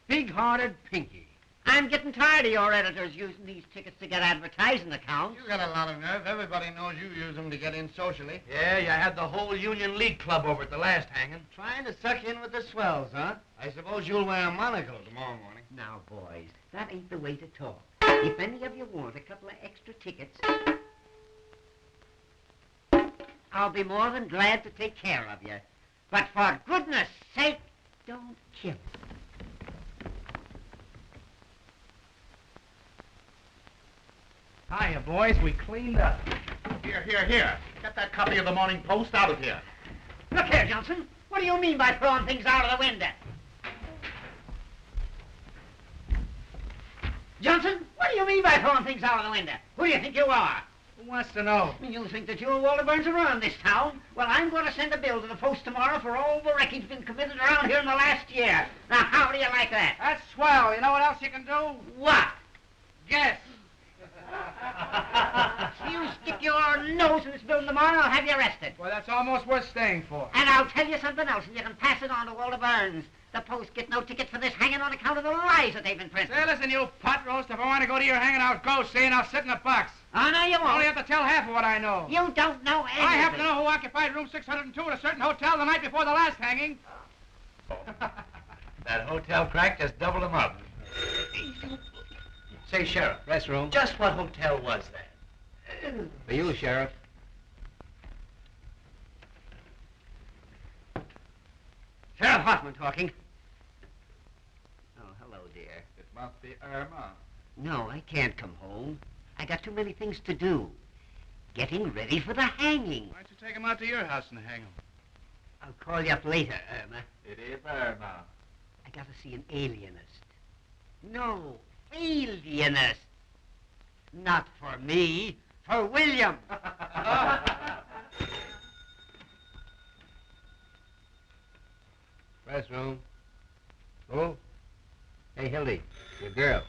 [SPEAKER 2] Big-hearted Pinky.
[SPEAKER 3] I'm getting tired of your editors using these tickets to get advertising accounts.
[SPEAKER 9] You got a lot of nerve. Everybody knows you use them to get in socially.
[SPEAKER 7] Yeah, you had the whole Union League Club over at the last hanging.
[SPEAKER 9] Trying to suck in with the swells, huh? I suppose you'll wear a monocle tomorrow morning.
[SPEAKER 3] Now, boys, that ain't the way to talk. If any of you want a couple of extra tickets, I'll be more than glad to take care of you. But for goodness sake, don't kill him.
[SPEAKER 7] Hiya, boys. We cleaned up.
[SPEAKER 5] Here. Get that copy of the Morning Post out of here.
[SPEAKER 3] Look here, Johnson. What do you mean by throwing things out of the window? Johnson, what do you mean by throwing things out of the window? Who do you think you are?
[SPEAKER 7] Who wants to know?
[SPEAKER 3] You think that you and Walter Burns are around this town? Well, I'm going to send a bill to the post tomorrow for all the wreckage been committed around here in the last year. Now, how do you like that?
[SPEAKER 7] That's swell. You know what else you can do?
[SPEAKER 3] What?
[SPEAKER 7] Guess.
[SPEAKER 3] You stick your nose in this building tomorrow and I'll have you arrested.
[SPEAKER 7] Well, that's almost worth staying for.
[SPEAKER 3] And I'll tell you something else, and you can pass it on to Walter Burns. The Post get no ticket for this hanging on account of the lies that they've been printing.
[SPEAKER 7] Say, listen, you pot roast, if I want to go to your hanging, I'll go, see, and I'll sit in a box.
[SPEAKER 3] Oh, no, you
[SPEAKER 7] I only
[SPEAKER 3] won't.
[SPEAKER 7] have to tell half of what I know.
[SPEAKER 3] You don't know anything.
[SPEAKER 7] I happen to know who occupied room 602 at a certain hotel the night before the last hanging.
[SPEAKER 6] That hotel crack just doubled him up.
[SPEAKER 7] Say, Sheriff, rest room.
[SPEAKER 6] Just what hotel was that?
[SPEAKER 7] For you, Sheriff.
[SPEAKER 3] Sheriff Hoffman talking. Oh, hello, dear.
[SPEAKER 9] It must be Irma.
[SPEAKER 3] No, I can't come home. I got too many things to do. Getting ready for the hanging.
[SPEAKER 7] Why don't you take him out to your house and hang him?
[SPEAKER 3] I'll call you up later, Irma.
[SPEAKER 9] It is Irma.
[SPEAKER 3] I gotta see an alienist. No, alienist. Not for me, for William.
[SPEAKER 7] Rest room. Who? Hey, Hildy, your girl.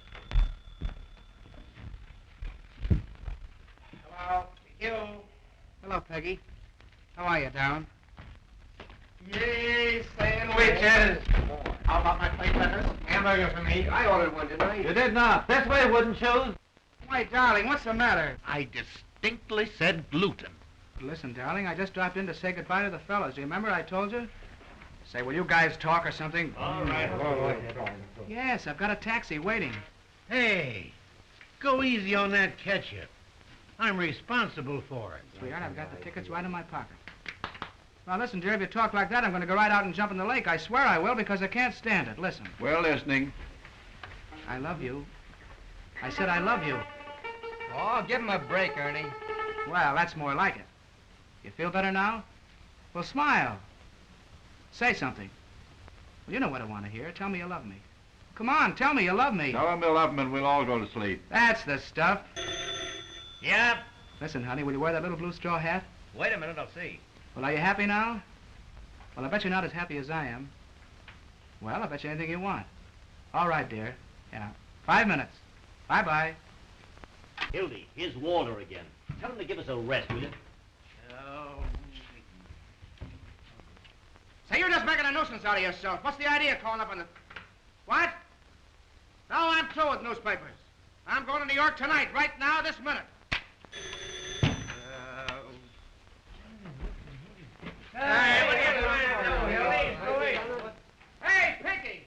[SPEAKER 7] Hello, you. Hello, Peggy. How are you, Darren?
[SPEAKER 2] Yay,
[SPEAKER 6] Witches! How about my plate letters?
[SPEAKER 7] Hamburger for me.
[SPEAKER 2] I ordered one, didn't I?
[SPEAKER 4] You did not. This way, wooden shoes.
[SPEAKER 7] Why, darling, what's the matter?
[SPEAKER 5] I distinctly said gluten.
[SPEAKER 7] Listen, darling, I just dropped in to say goodbye to the fellas. Do you remember I told you? Say, will you guys talk or something?
[SPEAKER 6] All right.
[SPEAKER 7] Yes, I've got a taxi waiting.
[SPEAKER 10] Hey, go easy on that ketchup. I'm responsible for it.
[SPEAKER 7] Sweetheart, I've got the tickets right in my pocket. Now, listen, dear, if you talk like that, I'm going to go right out and jump in the lake. I swear I will, because I can't stand it. Listen.
[SPEAKER 9] We're listening.
[SPEAKER 7] I love you. I said I love you.
[SPEAKER 2] Oh, give him a break, Ernie.
[SPEAKER 7] Well, that's more like it. You feel better now? Well, smile. Say something. Well, you know what I want to hear. Tell me you love me. Come on, tell me you love me.
[SPEAKER 9] Tell him we love him and we'll all go to sleep.
[SPEAKER 7] That's the stuff.
[SPEAKER 10] Yep.
[SPEAKER 7] Listen, honey, will you wear that little blue straw hat?
[SPEAKER 10] Wait a minute, I'll see.
[SPEAKER 7] Well, are you happy now? Well, I bet you're not as happy as I am. Well, I bet you anything you want. All right, dear. Yeah. 5 minutes. Bye-bye.
[SPEAKER 10] Hildy, here's Walter again. Tell him to give us a rest, will you?
[SPEAKER 7] Say, you're just making a nuisance out of yourself. What's the idea of calling up on the... What? No, I'm through with newspapers. I'm going to New York tonight, right now, this minute. Hey, Pinky!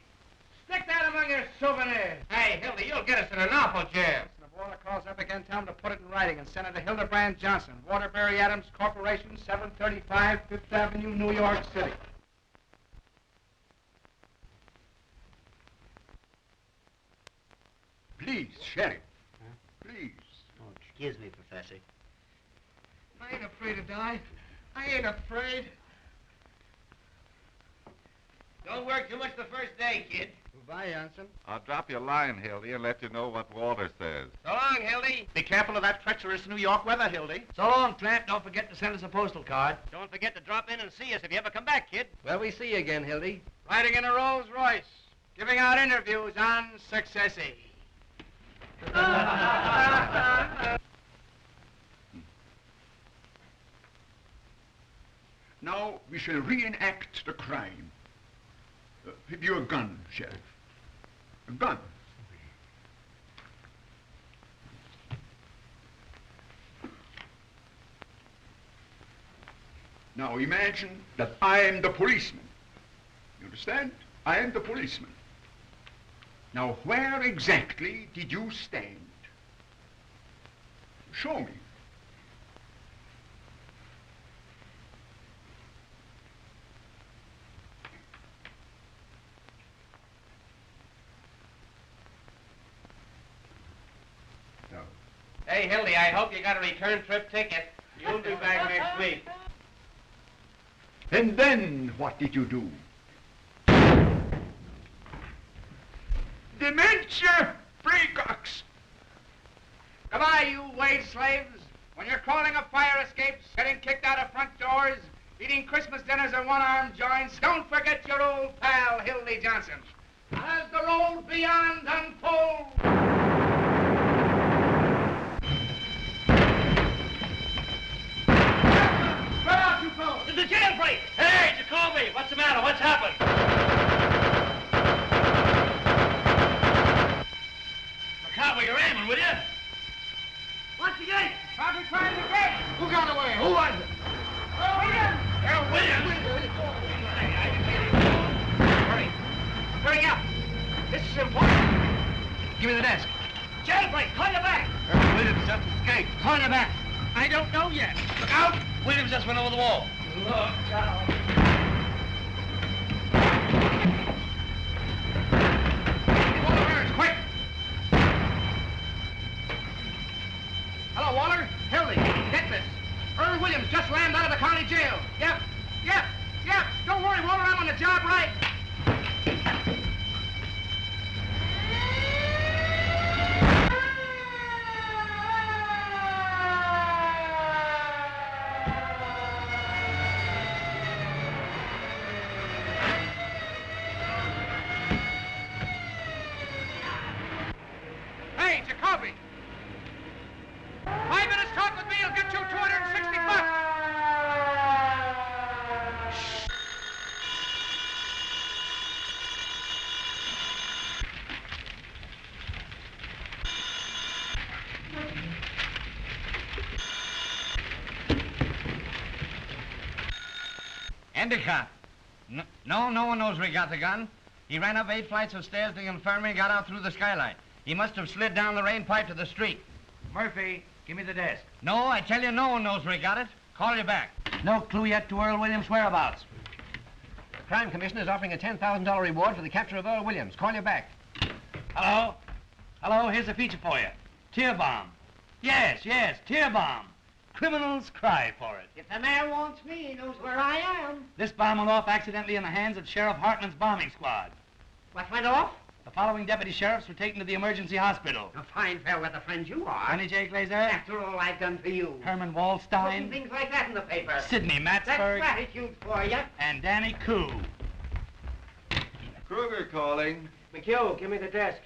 [SPEAKER 7] Stick that among your souvenirs.
[SPEAKER 2] Hey, Hildy, you'll get us in an awful jam.
[SPEAKER 7] If Walter calls up again, tell him to put it in writing and send it to Hildebrand Johnson, Waterbury Adams Corporation, 735 Fifth Avenue, New York City.
[SPEAKER 9] Please, Sheriff. Please.
[SPEAKER 3] Oh, excuse me, Professor.
[SPEAKER 2] I ain't afraid to die. I ain't afraid.
[SPEAKER 10] Don't work too much the first day, kid.
[SPEAKER 7] Goodbye, Johnson.
[SPEAKER 9] I'll drop you a line, Hildy, and let you know what Walter says.
[SPEAKER 2] So long, Hildy.
[SPEAKER 5] Be careful of that treacherous New York weather, Hildy.
[SPEAKER 10] So long, Tramp. Don't forget to send us a postal card. Don't forget to drop in and see us if you ever come back, kid.
[SPEAKER 2] Well, we see you again, Hildy.
[SPEAKER 7] Riding in a Rolls Royce, giving out interviews on Successy.
[SPEAKER 9] Now we shall reenact the crime. Have you a gun, Sheriff? A gun. Now imagine that I am the policeman. You understand? I am the policeman. Now where exactly did you stand? Show me. No.
[SPEAKER 2] Hey, Hildy, I hope you got a return trip ticket. You'll be back next week.
[SPEAKER 9] And then what did you do? Dementia! Freakox!
[SPEAKER 6] Goodbye, you wage slaves. When you're crawling up fire escapes, getting kicked out of front doors, eating Christmas dinners at one-armed joints, don't forget your old pal, Hildy Johnson. As the road beyond unfolds. Spread out, you fellows!
[SPEAKER 7] It's a jailbreak! Hey, Jacoby, what's the matter? What's happened? McCarver, you're aiming, will you? Watch the gate!
[SPEAKER 6] Sergeant, trying the gate!
[SPEAKER 7] Who got away? Who was it?
[SPEAKER 6] Williams!
[SPEAKER 7] Earl Williams!
[SPEAKER 6] Hurry. Hurry up. This is important. Give me the desk.
[SPEAKER 7] Jailbreak! Call your back!
[SPEAKER 6] Earl Williams just escaped.
[SPEAKER 7] Call your back!
[SPEAKER 6] I don't know yet.
[SPEAKER 7] Look out! Williams just went over the wall. Look out!
[SPEAKER 6] Walter Burns, quick! Hello, Walter. Hildy, get this. Earl Williams just landed out of the county jail. Yep. Don't worry, Walter, I'm on the job right. Hey, Jacoby. 5 minutes talk with me will get you 260 bucks.
[SPEAKER 4] Endicott. No one knows where he got the gun. He ran up 8 flights of stairs to the infirmary and got out through the skylight. He must have slid down the rain pipe to the street.
[SPEAKER 7] Murphy, give me the desk.
[SPEAKER 4] No, I tell you, no one knows where he got it. Call you back.
[SPEAKER 7] No clue yet to Earl Williams' whereabouts.
[SPEAKER 2] The Crime Commission is offering a $10,000 reward for the capture of Earl Williams. Call you back.
[SPEAKER 7] Hello? Hello, here's a feature for you. Tear bomb. Yes, tear bomb. Criminals cry for it.
[SPEAKER 3] If the mayor wants me, he knows where I am.
[SPEAKER 7] This bomb went off accidentally in the hands of Sheriff Hartman's bombing squad.
[SPEAKER 3] What went off?
[SPEAKER 7] The following deputy sheriffs were taken to the emergency hospital.
[SPEAKER 3] A fine fellow with the friend you are.
[SPEAKER 7] Sonny J. Glazer,
[SPEAKER 3] After all I've done for you.
[SPEAKER 7] Herman
[SPEAKER 3] Putting
[SPEAKER 7] Wallstein,
[SPEAKER 3] things like that in the paper.
[SPEAKER 7] Sidney
[SPEAKER 3] That's
[SPEAKER 7] Matsberg,
[SPEAKER 3] gratitude for you.
[SPEAKER 7] and Danny Koo.
[SPEAKER 11] Kruger calling.
[SPEAKER 2] McHugh, give me the desk.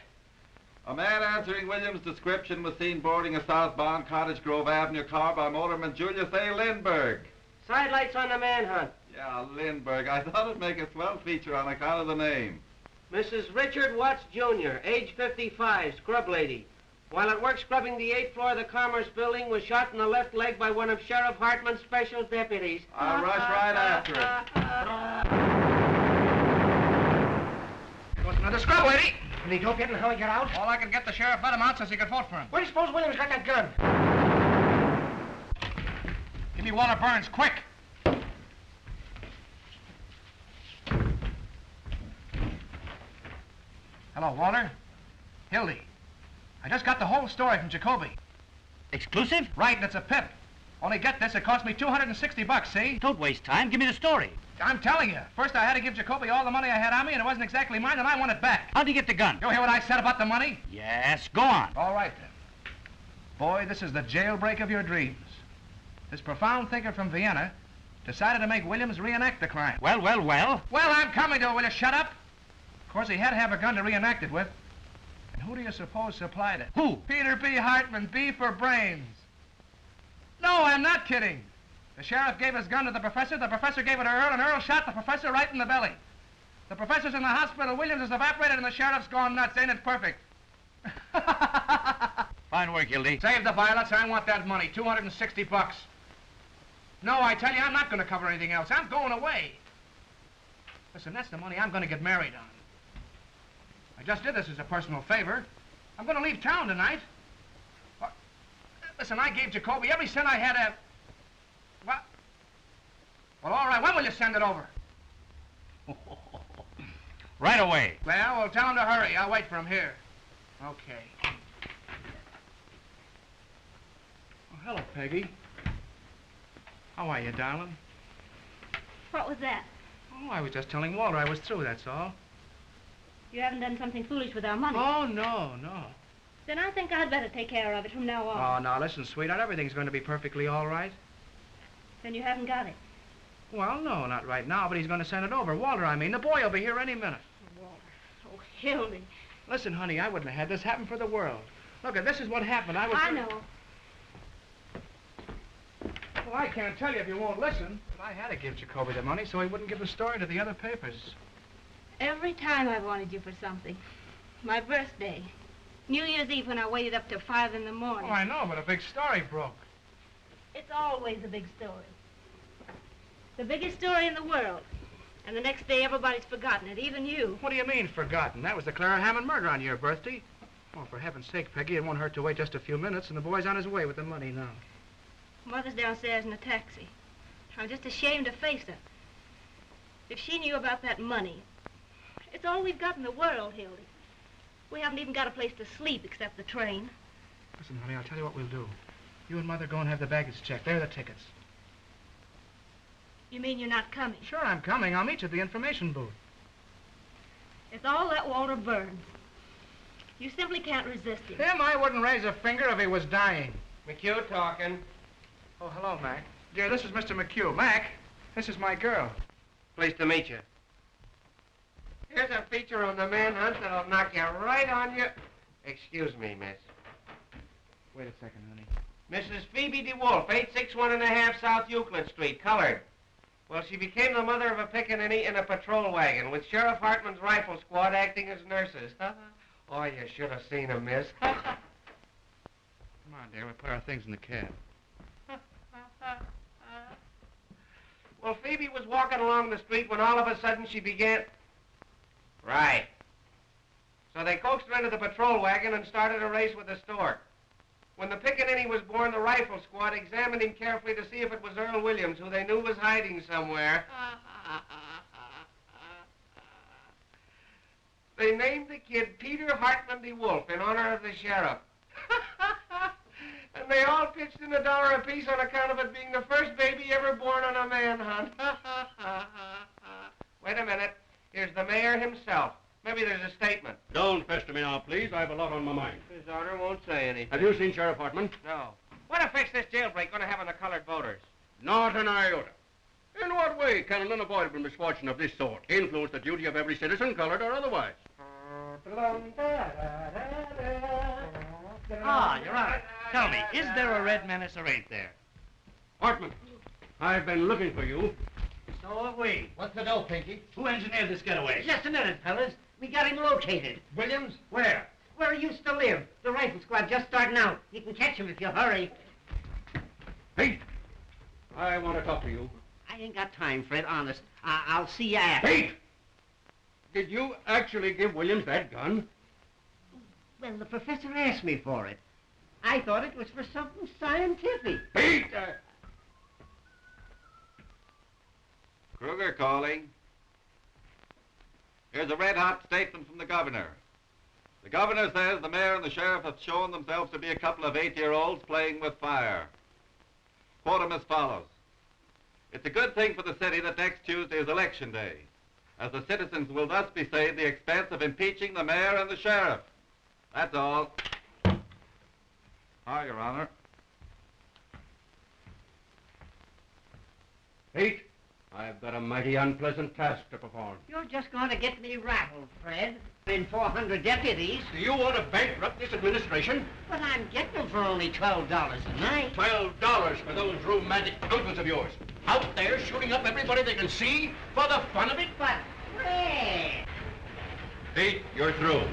[SPEAKER 11] A man answering Williams' description was seen boarding a southbound Cottage Grove Avenue car by motorman Julius A. Lindbergh.
[SPEAKER 2] Sidelights on the manhunt.
[SPEAKER 11] Yeah, Lindbergh. I thought it'd make a swell feature on account of the name.
[SPEAKER 2] Mrs. Richard Watts, Jr., age 55, scrub lady. While at work scrubbing the 8th floor of the Commerce Building, was shot in the left leg by one of Sheriff Hartman's special deputies.
[SPEAKER 11] I'll rush right after it.
[SPEAKER 6] What's another scrub, lady?
[SPEAKER 2] And he don't get in how he got out?
[SPEAKER 6] All I can get the sheriff let him out so he can vote for him.
[SPEAKER 2] Where do you suppose Williams got that gun?
[SPEAKER 6] Give me Walter Burns, quick. Hello, Walter. Hildy. I just got the whole story from Jacoby.
[SPEAKER 7] Exclusive?
[SPEAKER 6] Right, and it's a pip. Only get this, it cost me 260 bucks, see?
[SPEAKER 7] Don't waste time. Give me the story.
[SPEAKER 6] I'm telling you. First I had to give Jacoby all the money I had on me, and it wasn't exactly mine, and I want it back.
[SPEAKER 7] How'd you get the gun?
[SPEAKER 6] You hear what I said about the money?
[SPEAKER 7] Yes, go on.
[SPEAKER 6] All right, then. Boy, this is the jailbreak of your dreams. This profound thinker from Vienna decided to make Williams reenact the crime.
[SPEAKER 7] Well.
[SPEAKER 6] Well, I'm coming to it. Will you shut up? Of course, he had to have a gun to reenact it with. And who do you suppose supplied it?
[SPEAKER 7] Who?
[SPEAKER 6] Peter B. Hartman, B for brains. No, I'm not kidding. The sheriff gave his gun to the professor gave it to Earl, and Earl shot the professor right in the belly. The professor's in the hospital, Williams is evaporated, and the sheriff's gone nuts. Ain't it perfect?
[SPEAKER 7] Fine work, Hildy.
[SPEAKER 6] Save the violets. I want that money, 260 bucks. No, I tell you, I'm not going to cover anything else. I'm going away. Listen, that's the money I'm going to get married on. I just did this as a personal favor. I'm going to leave town tonight. Listen, I gave Jacoby every cent I had. What? Well, all right. When will you send it over?
[SPEAKER 7] Right away.
[SPEAKER 6] Well, tell him to hurry. I'll wait for him here. Okay. Oh, hello, Peggy. How are you, darling?
[SPEAKER 12] What was that?
[SPEAKER 6] Oh, I was just telling Walter I was through, that's all.
[SPEAKER 12] You haven't done something foolish with our money.
[SPEAKER 6] Oh, no.
[SPEAKER 12] Then I think I'd better take care of it from now
[SPEAKER 6] Oh,
[SPEAKER 12] on.
[SPEAKER 6] now listen, sweetheart, everything's going to be perfectly all right.
[SPEAKER 12] Then you haven't got it.
[SPEAKER 6] Well, no, not right now, but he's going to send it over. Walter, I mean. The boy will be here any minute.
[SPEAKER 12] Walter. Oh, Hildy.
[SPEAKER 6] Listen, honey, I wouldn't have had this happen for the world. Look, this is what happened.
[SPEAKER 12] I know.
[SPEAKER 6] Well, I can't tell you if you won't listen, but I had to give Jacoby the money so he wouldn't give the story to the other papers.
[SPEAKER 12] Every time I wanted you for something. My birthday. New Year's Eve when I waited up till 5 in the morning.
[SPEAKER 6] Oh, I know, but a big story broke.
[SPEAKER 12] It's always a big story. The biggest story in the world. And the next day everybody's forgotten it, even you.
[SPEAKER 6] What do you mean, forgotten? That was the Clara Hammond murder on your birthday. Oh, for heaven's sake, Peggy, it won't hurt to wait just a few minutes, and the boy's on his way with the money now.
[SPEAKER 12] Mother's downstairs in a taxi. I'm just ashamed to face her. If she knew about that money, it's all we've got in the world, Hildy. We haven't even got a place to sleep except the train.
[SPEAKER 6] Listen, honey, I'll tell you what we'll do. You and Mother go and have the baggage checked. There are the tickets.
[SPEAKER 12] You mean you're not coming?
[SPEAKER 6] Sure, I'm coming. I'll meet you at the information booth.
[SPEAKER 12] It's all that Walter Burns. You simply can't resist him.
[SPEAKER 6] Him, I wouldn't raise a finger if he was dying.
[SPEAKER 2] McHugh talking.
[SPEAKER 6] Oh, hello, Mac. Dear, this is Mr. McHugh. Mac, this is my girl.
[SPEAKER 2] Pleased to meet you. Here's a feature on the manhunt that'll knock you right on your... Excuse me, miss.
[SPEAKER 6] Wait a second, honey.
[SPEAKER 2] Mrs. Phoebe DeWolf, 861½ South Euclid Street, colored. Well, she became the mother of a pickaninny in a patrol wagon with Sheriff Hartman's rifle squad acting as nurses. Oh, you should have seen her, miss.
[SPEAKER 6] Come on, dear. We'll put our things in the cab.
[SPEAKER 2] Well, Phoebe was walking along the street when all of a sudden she began... Right. So they coaxed her into the patrol wagon and started a race with the stork. When the pickaninny was born, the rifle squad examined him carefully to see if it was Earl Williams, who they knew was hiding somewhere. They named the kid Peter Hartman DeWolf in honor of the sheriff. And they all pitched in $1 apiece on account of it being the first baby ever born on a manhunt. Wait a minute. Here's the mayor himself. Maybe there's a statement.
[SPEAKER 13] Don't pester me now, please. I have a lot on my mind.
[SPEAKER 2] His honor won't say anything.
[SPEAKER 13] Have you seen Sheriff Hartman?
[SPEAKER 2] No. What effect's this jailbreak going to have on the colored voters?
[SPEAKER 13] Not an iota. In what way can an unavoidable misfortune of this sort influence the duty of every citizen, colored or otherwise?
[SPEAKER 7] Ah, Your Honor, tell me, is there a red menace or ain't there?
[SPEAKER 13] Hartman, I've been looking for you.
[SPEAKER 7] So have we.
[SPEAKER 3] What's the dough, Pinky?
[SPEAKER 7] Who engineered this getaway?
[SPEAKER 3] Just a minute, fellas. We got him located.
[SPEAKER 7] Williams? Where?
[SPEAKER 3] Where he used to live. The rifle squad just starting out. You can catch him if you hurry.
[SPEAKER 13] Pete, I want to talk to you.
[SPEAKER 3] I ain't got time, Fred, honest. I'll see you after.
[SPEAKER 13] Pete! Did you actually give Williams that gun?
[SPEAKER 3] Well, the professor asked me for it. I thought it was for something scientific.
[SPEAKER 13] Pete!
[SPEAKER 11] Kruger calling. Here's a red-hot statement from the governor. The governor says the mayor and the sheriff have shown themselves to be a couple of 8-year-olds playing with fire. Quote him as follows. It's a good thing for the city that next Tuesday is election day, as the citizens will thus be saved the expense of impeaching the mayor and the sheriff. That's all. Hi, Your Honor.
[SPEAKER 13] Pete, I've got a mighty unpleasant task to perform.
[SPEAKER 3] You're just going to get me rattled, Fred. In 400 deputies.
[SPEAKER 13] Do you want to bankrupt this administration?
[SPEAKER 3] But I'm getting them for only $12 a night.
[SPEAKER 13] $12 for those romantic uncles of yours. Out there shooting up everybody they can see for the fun of it?
[SPEAKER 3] But, Fred!
[SPEAKER 13] Pete, you're through.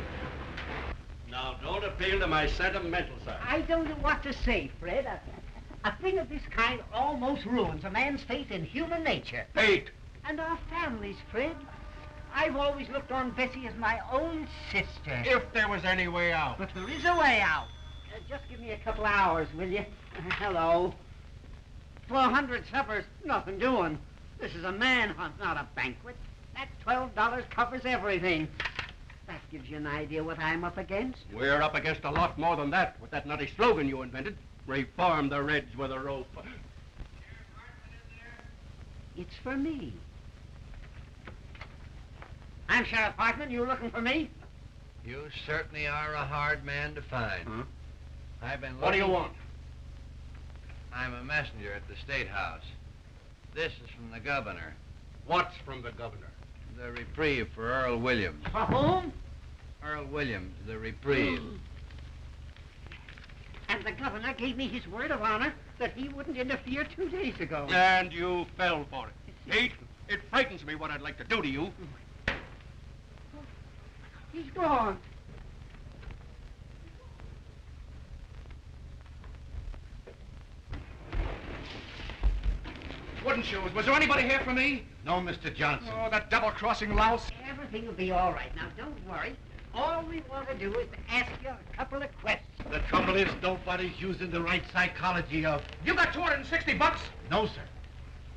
[SPEAKER 13] Now, don't appeal to my sentimental side.
[SPEAKER 3] I don't know what to say, Fred. A thing of this kind almost ruins a man's faith in human nature.
[SPEAKER 13] Pete!
[SPEAKER 3] And our families, Fred. I've always looked on Bessie as my own sister.
[SPEAKER 6] If there was any way out.
[SPEAKER 3] But there is a way out. Just give me a couple hours, will you? Hello. 400 suppers, nothing doing. This is a manhunt, not a banquet. That $12 covers everything. That gives you an idea what I'm up against.
[SPEAKER 13] We're up against a lot more than that with that nutty slogan you invented. Reform the Reds with a rope.
[SPEAKER 3] It's for me. I'm Sheriff Hartman. You looking for me?
[SPEAKER 10] You certainly are a hard man to find.
[SPEAKER 13] Huh?
[SPEAKER 10] I've been
[SPEAKER 13] What do you
[SPEAKER 10] looking-
[SPEAKER 13] want?
[SPEAKER 10] I'm a messenger at the State House. This is from the governor.
[SPEAKER 13] What's from the governor?
[SPEAKER 10] The reprieve for Earl Williams.
[SPEAKER 3] For whom?
[SPEAKER 10] Earl Williams, the reprieve.
[SPEAKER 3] And the governor gave me his word of honor that he wouldn't interfere 2 days ago.
[SPEAKER 13] And you fell for it. It frightens me what I'd like to do to you.
[SPEAKER 3] He's gone.
[SPEAKER 6] Wooden Shoes, was there anybody here for me?
[SPEAKER 4] No, Mr. Johnson.
[SPEAKER 6] Oh, that double-crossing louse.
[SPEAKER 3] Everything will be all right. Now, don't worry. All we want to do is to ask you a couple of questions.
[SPEAKER 10] The trouble is nobody's using the right psychology of...
[SPEAKER 6] You got $260?
[SPEAKER 10] No, sir.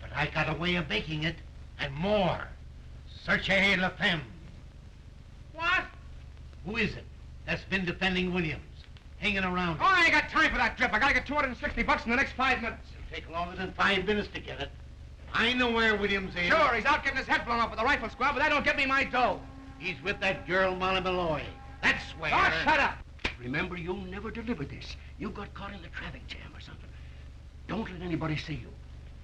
[SPEAKER 10] But I got a way of making it, and more. Searchez la femme.
[SPEAKER 6] What?
[SPEAKER 10] Who is it that's been defending Williams? Hanging around.
[SPEAKER 6] Oh, I ain't got time for that drip. I gotta get $260 in the next 5 minutes.
[SPEAKER 10] It'll take longer than 5 minutes to get it. I know where Williams is.
[SPEAKER 6] Sure, he's out getting his head blown off with the rifle squad, but that don't get me my dough.
[SPEAKER 10] He's with that girl, Molly Malloy. That's where...
[SPEAKER 6] Oh, shut up.
[SPEAKER 13] Remember, you never delivered this. You got caught in the traffic jam or something. Don't let anybody see you.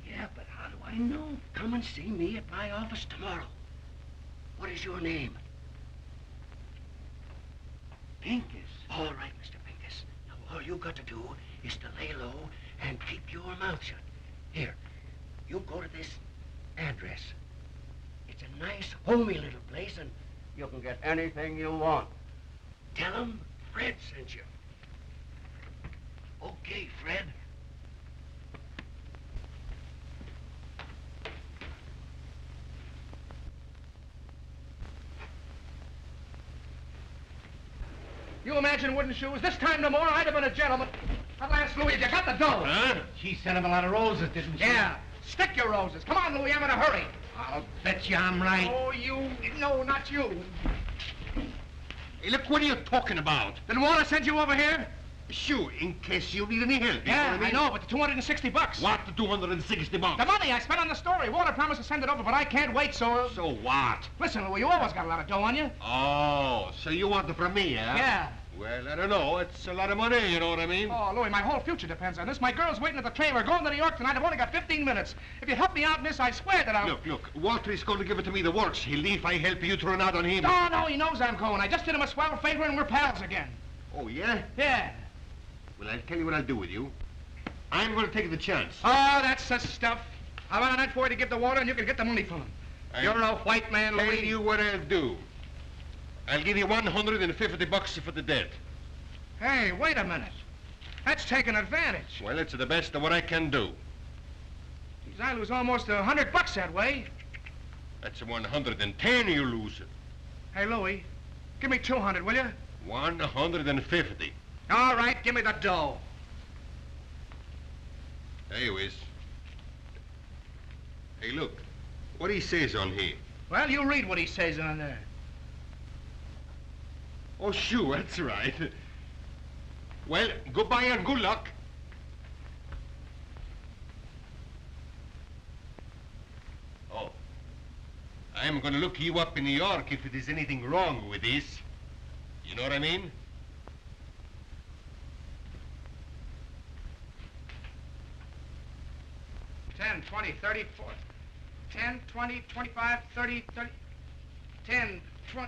[SPEAKER 13] Yeah, but how do I know? Come and see me at my office tomorrow. What is your name?
[SPEAKER 10] Pincus.
[SPEAKER 13] All right, Mr. Pincus. Now, all you got to do is to lay low and keep your mouth shut. Here, you go to this address. It's a nice, homey little place, and you can get anything you want. Tell them Fred sent you. Okay, Fred.
[SPEAKER 6] You imagine, Wooden Shoes, this time tomorrow I'd have been a gentleman. At last, Louis, you got the dough.
[SPEAKER 10] Huh? She sent him a lot of roses, didn't she?
[SPEAKER 6] Yeah. Stick your roses. Come on, Louis, I'm in a hurry.
[SPEAKER 10] I'll bet you I'm right.
[SPEAKER 6] Oh, you... No, not you.
[SPEAKER 13] Hey, look, what are you talking about?
[SPEAKER 6] Didn't Walter send you over here?
[SPEAKER 13] Sure, in case you need any help.
[SPEAKER 6] Yeah, I know, but the $260.
[SPEAKER 13] What, the $260?
[SPEAKER 6] The money I spent on the story. Walter promised to send it over, but I can't wait, so...
[SPEAKER 13] So what?
[SPEAKER 6] Listen, Louis, you always got a lot of dough on you.
[SPEAKER 13] Oh, so you want it from me, huh?
[SPEAKER 6] Yeah.
[SPEAKER 13] Well, I don't know. It's a lot of money, you know what I mean?
[SPEAKER 6] Oh, Louis, my whole future depends on this. My girl's waiting at the train. We're going to New York tonight. I've only got 15 minutes. If you help me out in this, I swear that I'll...
[SPEAKER 13] Look, Walter is going to give it to me the works. He'll leave if I help you to run out on him.
[SPEAKER 6] No, he knows I'm going. I just did him a swell favor and we're pals again.
[SPEAKER 13] Oh, yeah?
[SPEAKER 6] Yeah.
[SPEAKER 13] Well, I'll tell you what I'll do with you. I'm going to take the chance.
[SPEAKER 6] Oh, that's the stuff. I'm on a night for you to give the water and you can get the money from him. You're a white man,
[SPEAKER 13] I'll
[SPEAKER 6] Louis.
[SPEAKER 13] tell you what I'll do. I'll give you $150 for the debt.
[SPEAKER 6] Hey, wait a minute. That's taking advantage.
[SPEAKER 13] Well, it's the best of what I can do.
[SPEAKER 6] Geez, I lose almost $100 that way.
[SPEAKER 13] That's 110 you lose it.
[SPEAKER 6] Hey, Louis, give me 200, will you?
[SPEAKER 13] 150.
[SPEAKER 6] All right, give me the dough.
[SPEAKER 13] There you is. Hey, look. What he says on here.
[SPEAKER 6] Well, you read what he says on there.
[SPEAKER 13] Oh, sure, that's right. Well, goodbye and good luck. Oh. I'm going to look you up in New York if there's anything wrong with this. You know what I mean?
[SPEAKER 6] $10, $20, $30, $10, $20, $25, $30, $30, $10, $20. Oh,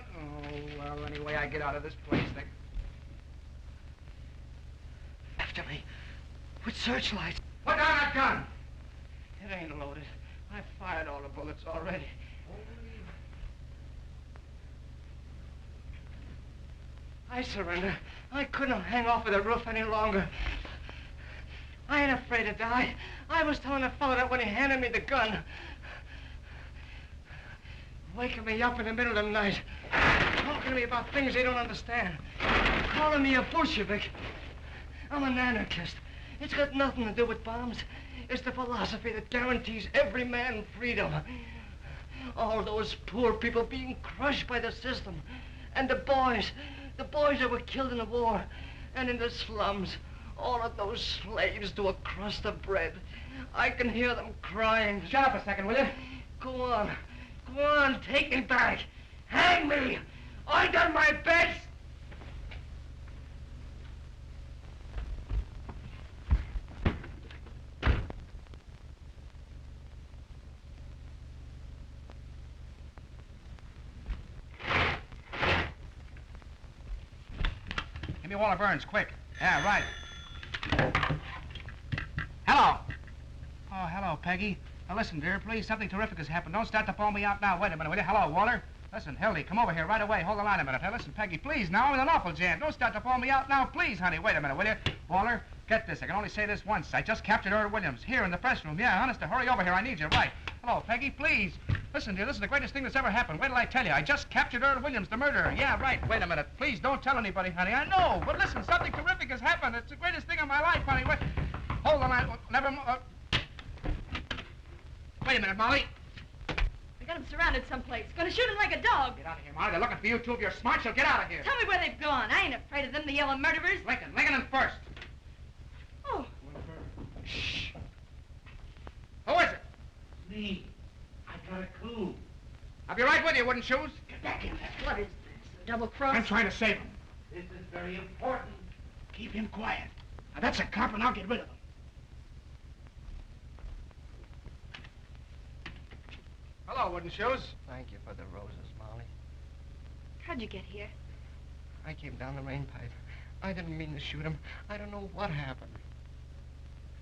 [SPEAKER 6] well, anyway, I get out of this place.
[SPEAKER 3] After me. With searchlights.
[SPEAKER 6] Put down that gun. It ain't loaded. I fired all the bullets already. I surrender. I couldn't hang off of the roof any longer. I ain't afraid to die. I was telling the fellow that when he handed me the gun. Waking me up in the middle of the night. Talking to me about things they don't understand. Calling me a Bolshevik. I'm an anarchist. It's got nothing to do with bombs. It's the philosophy that guarantees every man freedom. All those poor people being crushed by the system. And the boys that were killed in the war. And in the slums. All of those slaves to a crust of bread. I can hear them crying. Shut up a second, will you? Go on. Go on, take me back. Hang me. I done my best. me Waller Burns, quick. Yeah, right. Hello. Oh, hello, Peggy. Now, listen, dear, please, something terrific has happened. Don't start to phone me out now. Wait a minute, will you? Hello, Waller. Listen, Hildy, come over here right away. Hold the line a minute. Hey, listen, Peggy, please, now, I'm in an awful jam. Don't start to phone me out now, please, honey. Wait a minute, will you? Waller, get this. I can only say this once. I just captured Earl Williams here in the press room. Yeah, honest, to hurry over here. I need you. Right. Hello, Peggy, please. Listen, dear, this is the greatest thing that's ever happened. Wait till I tell you. I just captured Earl Williams, the murderer. Yeah, right. Wait a minute. Please don't tell anybody, honey. I know. But listen, something terrific has happened. It's the greatest thing of my life, honey. Wait. Hold the line. Never mind. Wait a minute, Molly.
[SPEAKER 12] They got him surrounded someplace. Gonna shoot him like a dog.
[SPEAKER 6] Get out of here, Molly. They're looking for you two. If you're smart, so get out of here.
[SPEAKER 12] Tell me where they've gone. I ain't afraid of them, the yellow murderers.
[SPEAKER 6] Lincoln and First.
[SPEAKER 12] Oh.
[SPEAKER 6] Shh. Who is it?
[SPEAKER 10] Me. I got a clue.
[SPEAKER 6] I'll be right with you, wooden shoes.
[SPEAKER 10] Get back in there.
[SPEAKER 12] What is this? A double cross?
[SPEAKER 6] I'm trying to save him.
[SPEAKER 10] This is very important.
[SPEAKER 6] Keep him quiet. Now, that's a cop, and I'll get rid of him. Hello, wooden shoes.
[SPEAKER 2] Thank you for the roses, Molly.
[SPEAKER 12] How'd you get here?
[SPEAKER 2] I came down the rain pipe. I didn't mean to shoot him. I don't know what happened.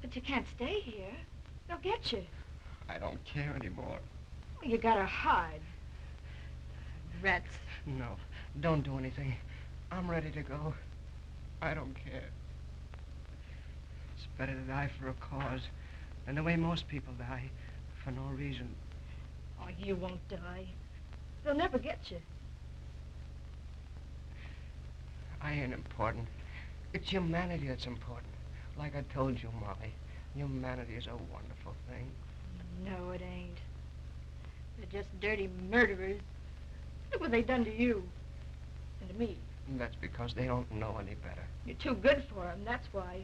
[SPEAKER 12] But you can't stay here. They'll get you.
[SPEAKER 2] I don't care anymore.
[SPEAKER 12] Well, you gotta hide. Rats.
[SPEAKER 2] No, don't do anything. I'm ready to go. I don't care. It's better to die for a cause than the way most people die, for no reason.
[SPEAKER 12] Oh, you won't die. They'll never get you.
[SPEAKER 2] I ain't important. It's humanity that's important. Like I told you, Molly, humanity is a wonderful thing.
[SPEAKER 12] No, it ain't. They're just dirty murderers. Look what they done to you. And to me.
[SPEAKER 2] And that's because they don't know any better.
[SPEAKER 12] You're too good for them, that's why.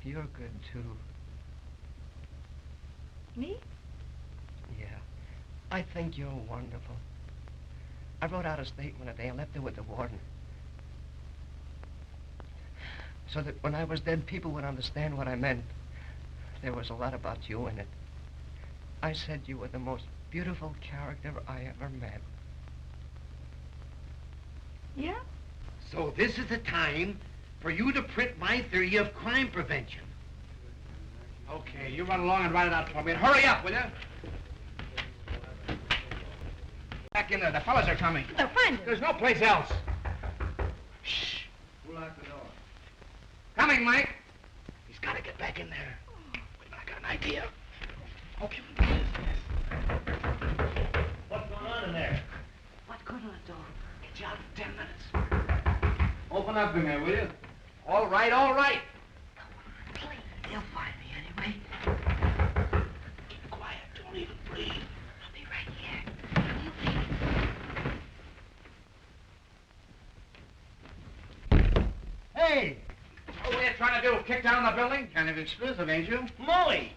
[SPEAKER 2] You're good, too.
[SPEAKER 12] Me?
[SPEAKER 2] Yeah. I think you're wonderful. I wrote out a statement today and left it with the warden. So that when I was dead, people would understand what I meant. There was a lot about you in it. I said you were the most beautiful character I ever met.
[SPEAKER 12] Yeah?
[SPEAKER 10] So this is the time for you to print my theory of crime prevention.
[SPEAKER 6] Okay, you run along and write it out for me. And hurry up, will you? Back in there. The fellas are coming.
[SPEAKER 12] They'll find him.
[SPEAKER 6] There's no place else. Shh.
[SPEAKER 10] Who locked the door?
[SPEAKER 6] Coming, Mike.
[SPEAKER 10] He's got to get back in there. Wait a minute, I got an idea.
[SPEAKER 6] Okay.
[SPEAKER 10] What's going on in there?
[SPEAKER 12] What good will it do?
[SPEAKER 10] Get you out in 10 minutes.
[SPEAKER 6] Open up in there, will you? All right, all right.
[SPEAKER 12] Please. They'll find me anyway.
[SPEAKER 10] Keep quiet. Don't even breathe.
[SPEAKER 12] I'll be right here.
[SPEAKER 10] Hey!
[SPEAKER 6] What were you trying to do? Kick down the building?
[SPEAKER 10] Kind of exclusive, ain't you? Molly!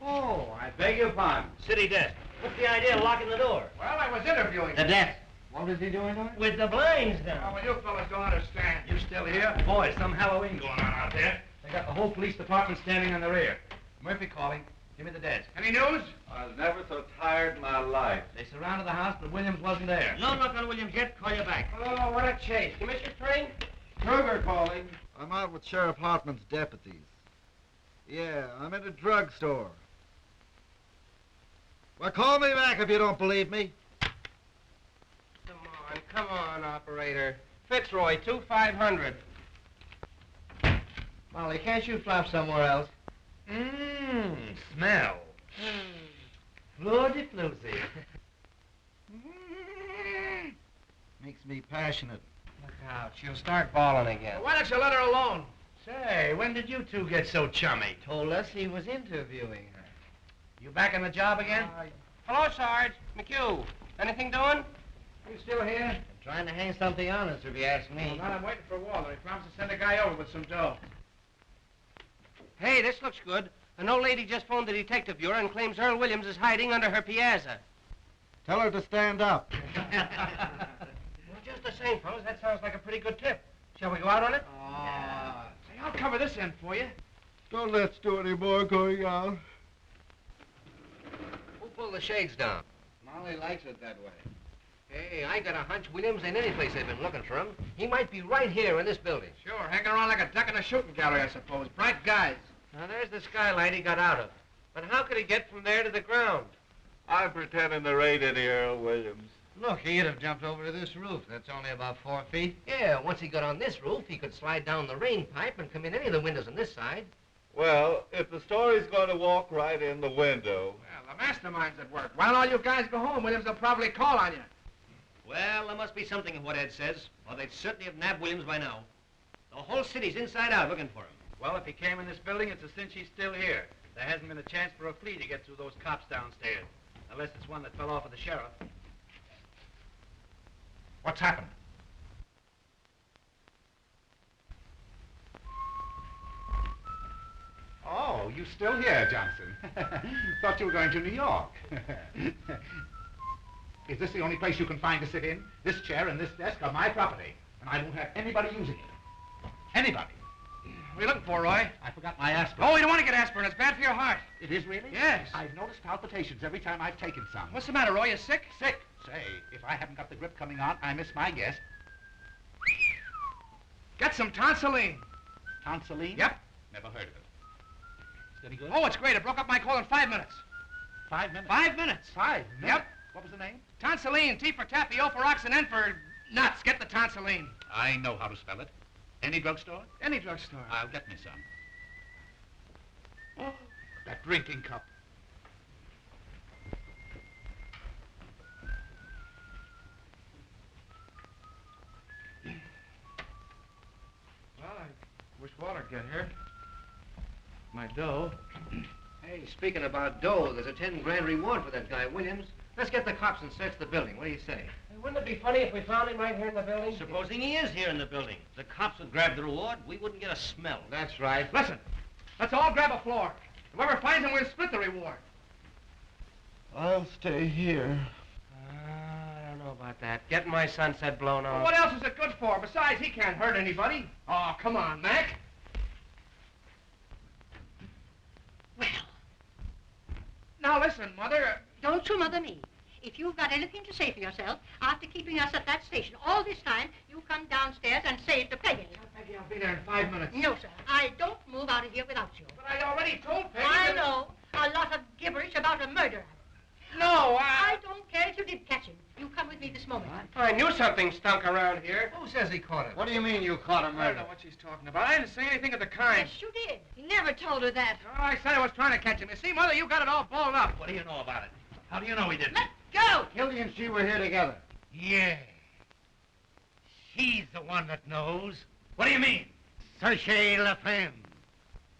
[SPEAKER 6] Oh, I beg your pardon.
[SPEAKER 10] City desk. What's the idea of locking the door?
[SPEAKER 6] Well, I was interviewing
[SPEAKER 10] The
[SPEAKER 6] him.
[SPEAKER 10] desk.
[SPEAKER 6] What is he doing to it?
[SPEAKER 10] With the blinds
[SPEAKER 6] Oh,
[SPEAKER 10] down.
[SPEAKER 6] well, you fellas don't understand.
[SPEAKER 10] You still here? Boy, some Halloween going on out there.
[SPEAKER 6] They got the whole police department standing in the rear. Murphy calling. Give me the desk. Any news?
[SPEAKER 11] I was never so tired in my life.
[SPEAKER 6] They surrounded the house, but Williams wasn't there.
[SPEAKER 10] No knock on Williams yet. Call you back.
[SPEAKER 2] Oh, what a chase. Commissioner Train?
[SPEAKER 9] Kruger calling. I'm out with Sheriff Hartman's deputies. Yeah, I'm in a drugstore. Well, call me back if you don't believe me.
[SPEAKER 2] Come on, operator. Fitzroy, 2500. Molly, can't you flop somewhere else?
[SPEAKER 10] Smell. Floody floozy.
[SPEAKER 9] Makes me passionate.
[SPEAKER 2] Look out, she'll start bawling again.
[SPEAKER 6] Why don't you let her alone?
[SPEAKER 10] Say, when did you two get so chummy?
[SPEAKER 2] Told us he was interviewing her.
[SPEAKER 6] You back in the job again?
[SPEAKER 2] Hello, Sarge. McHugh. Anything doing?
[SPEAKER 6] You still here?
[SPEAKER 2] Trying to hang something on us, if you ask
[SPEAKER 6] Well,
[SPEAKER 2] me.
[SPEAKER 6] now I'm waiting for Walter. He promised to send a guy over with some dough.
[SPEAKER 2] Hey, this looks good. An old lady just phoned the detective bureau and claims Earl Williams is hiding under her piazza.
[SPEAKER 9] Tell her to stand up.
[SPEAKER 2] Well, just the same, fellas, that sounds like a pretty good tip. Shall we go out on it?
[SPEAKER 6] Say, I'll cover this end for you.
[SPEAKER 9] Don't let's do any more going out.
[SPEAKER 2] Who pulled the shades down?
[SPEAKER 10] Molly likes it that way.
[SPEAKER 13] Hey, I got a hunch Williams ain't any place they've been looking for him. He might be right here in this building.
[SPEAKER 6] Sure, hanging around like a duck in a shooting gallery, I suppose. Bright guys.
[SPEAKER 13] Now, there's the skylight he got out of. But how could he get from there to the ground?
[SPEAKER 11] I'm pretending there ain't any Earl Williams.
[SPEAKER 10] Look, he'd have jumped over to this roof. That's only about 4 feet.
[SPEAKER 13] Yeah, once he got on this roof, he could slide down the rain pipe and come in any of the windows on this side.
[SPEAKER 11] Well, if the story's going to walk right in the window...
[SPEAKER 6] Well, the mastermind's at work. Why don't all you guys go home? Williams will probably call on you.
[SPEAKER 13] Well, there must be something in what Ed says, or they'd certainly have nabbed Williams by now. The whole city's inside out looking for him.
[SPEAKER 7] Well, if he came in this building, it's a cinch he's still here. There hasn't been a chance for a flea to get through those cops downstairs. Unless it's one that fell off of the sheriff.
[SPEAKER 5] What's happened? Oh, you still here, Johnson? Thought you were going to New York. Is this the only place you can find to sit in? This chair and this desk are my property, and I won't have anybody using it. Anybody.
[SPEAKER 6] What are you looking for, Roy?
[SPEAKER 5] I forgot my aspirin.
[SPEAKER 6] Oh, you don't want to get aspirin. It's bad for your heart.
[SPEAKER 5] It is really?
[SPEAKER 6] Yes.
[SPEAKER 5] I've noticed palpitations every time I've taken some.
[SPEAKER 6] What's the matter, Roy? You sick?
[SPEAKER 5] Sick. Say, if I haven't got the grip coming on, I miss my guess.
[SPEAKER 6] Get some tonsilline.
[SPEAKER 5] Tonsilline?
[SPEAKER 6] Yep.
[SPEAKER 5] Never heard of it. Is it any good?
[SPEAKER 6] Oh, it's great. It broke up my cold in 5 minutes.
[SPEAKER 5] 5 minutes?
[SPEAKER 6] 5 minutes.
[SPEAKER 5] 5 minutes?
[SPEAKER 6] Yep.
[SPEAKER 5] What was the name?
[SPEAKER 6] Tonsilline, T for taffy, O for ox, and N for nuts. Get the tonsilline.
[SPEAKER 5] I know how to spell it. Any drugstore?
[SPEAKER 6] Any drugstore.
[SPEAKER 5] I'll get me some. Oh, that drinking cup.
[SPEAKER 6] Well, I wish Walter'd get here. My dough.
[SPEAKER 13] Hey, speaking about dough, there's a 10 grand reward for that guy, Williams. Let's get the cops and search the building. What do you say?
[SPEAKER 2] Wouldn't it be funny if we found him right here in the building?
[SPEAKER 13] Supposing he is here in the building. The cops would grab the reward, we wouldn't get a smell.
[SPEAKER 6] That's right. Listen, let's all grab a floor. Whoever finds him, we'll split the reward.
[SPEAKER 2] I'll stay here.
[SPEAKER 13] I don't know about that. Getting my sunset blown
[SPEAKER 6] Well,
[SPEAKER 13] off.
[SPEAKER 6] what else is it good for? Besides, he can't hurt anybody. Oh, come on, Mac.
[SPEAKER 8] Well,
[SPEAKER 6] Now listen, Mother.
[SPEAKER 8] don't you mother me. If you've got anything to say for yourself, after keeping us at that station all this time, you come downstairs and say it to Peggy.
[SPEAKER 6] Peggy, I'll be there in 5 minutes.
[SPEAKER 8] No, sir. I don't move out of here without you.
[SPEAKER 6] But I already told Peggy
[SPEAKER 8] I
[SPEAKER 6] that-
[SPEAKER 8] know. A lot of gibberish about a murderer.
[SPEAKER 6] No,
[SPEAKER 8] I don't care if you did catch him. You come with me this moment.
[SPEAKER 2] I knew something stunk around here.
[SPEAKER 13] Who says he caught him?
[SPEAKER 10] What do you mean you caught a
[SPEAKER 6] I don't
[SPEAKER 10] murder?
[SPEAKER 6] know what she's talking about. I didn't say anything of the kind.
[SPEAKER 8] Yes, you did.
[SPEAKER 12] He never told her that.
[SPEAKER 6] Oh, I said I was trying to catch him. You see, Mother, you got it all balled up.
[SPEAKER 5] What do you know about it? How do you know he did it?
[SPEAKER 8] Let go!
[SPEAKER 10] Hildy and she were here together. Yeah. She's the one that knows.
[SPEAKER 5] What do you mean?
[SPEAKER 10] Sachez la femme.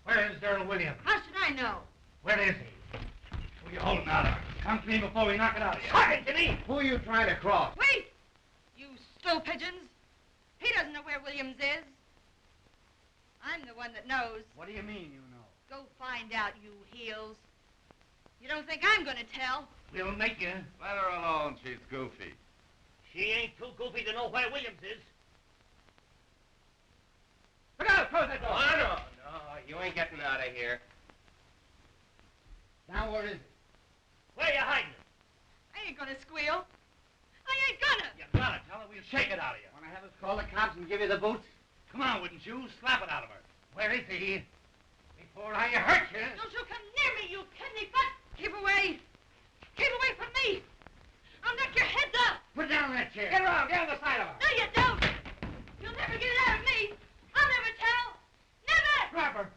[SPEAKER 6] Where is Earl Williams?
[SPEAKER 8] How should I know?
[SPEAKER 10] Where is he?
[SPEAKER 5] Who are you holding out of? Come clean before we knock it out of you.
[SPEAKER 10] Talking to me! Who are you trying to cross?
[SPEAKER 12] Wait! You stow pigeons. He doesn't know where Williams is. I'm the one that knows.
[SPEAKER 10] What do you mean you know?
[SPEAKER 12] Go find out, you heels. You don't think I'm going to tell?
[SPEAKER 10] We'll make you.
[SPEAKER 11] Let her alone. She's goofy.
[SPEAKER 13] She ain't too goofy to know where Williams is.
[SPEAKER 6] Look out! Close that door.
[SPEAKER 2] Oh, no. You ain't getting out of here.
[SPEAKER 10] Now where is he?
[SPEAKER 13] Where you hiding him?
[SPEAKER 12] I ain't going to squeal. I ain't gonna.
[SPEAKER 5] You gotta tell her we'll shake it out of you.
[SPEAKER 10] Want to have us call the cops and give you the boots?
[SPEAKER 5] Come on, wouldn't you? Slap it out of her.
[SPEAKER 10] Where is he? Before I hurt you.
[SPEAKER 8] Don't you come near me, you kidney butt!
[SPEAKER 12] Keep away. Keep away from me. I'll knock your heads off.
[SPEAKER 10] Put down that chair.
[SPEAKER 6] Get around. Get on the side of her.
[SPEAKER 8] No, you don't! You'll never get it out of me! I'll never tell! Never!
[SPEAKER 6] Grab her.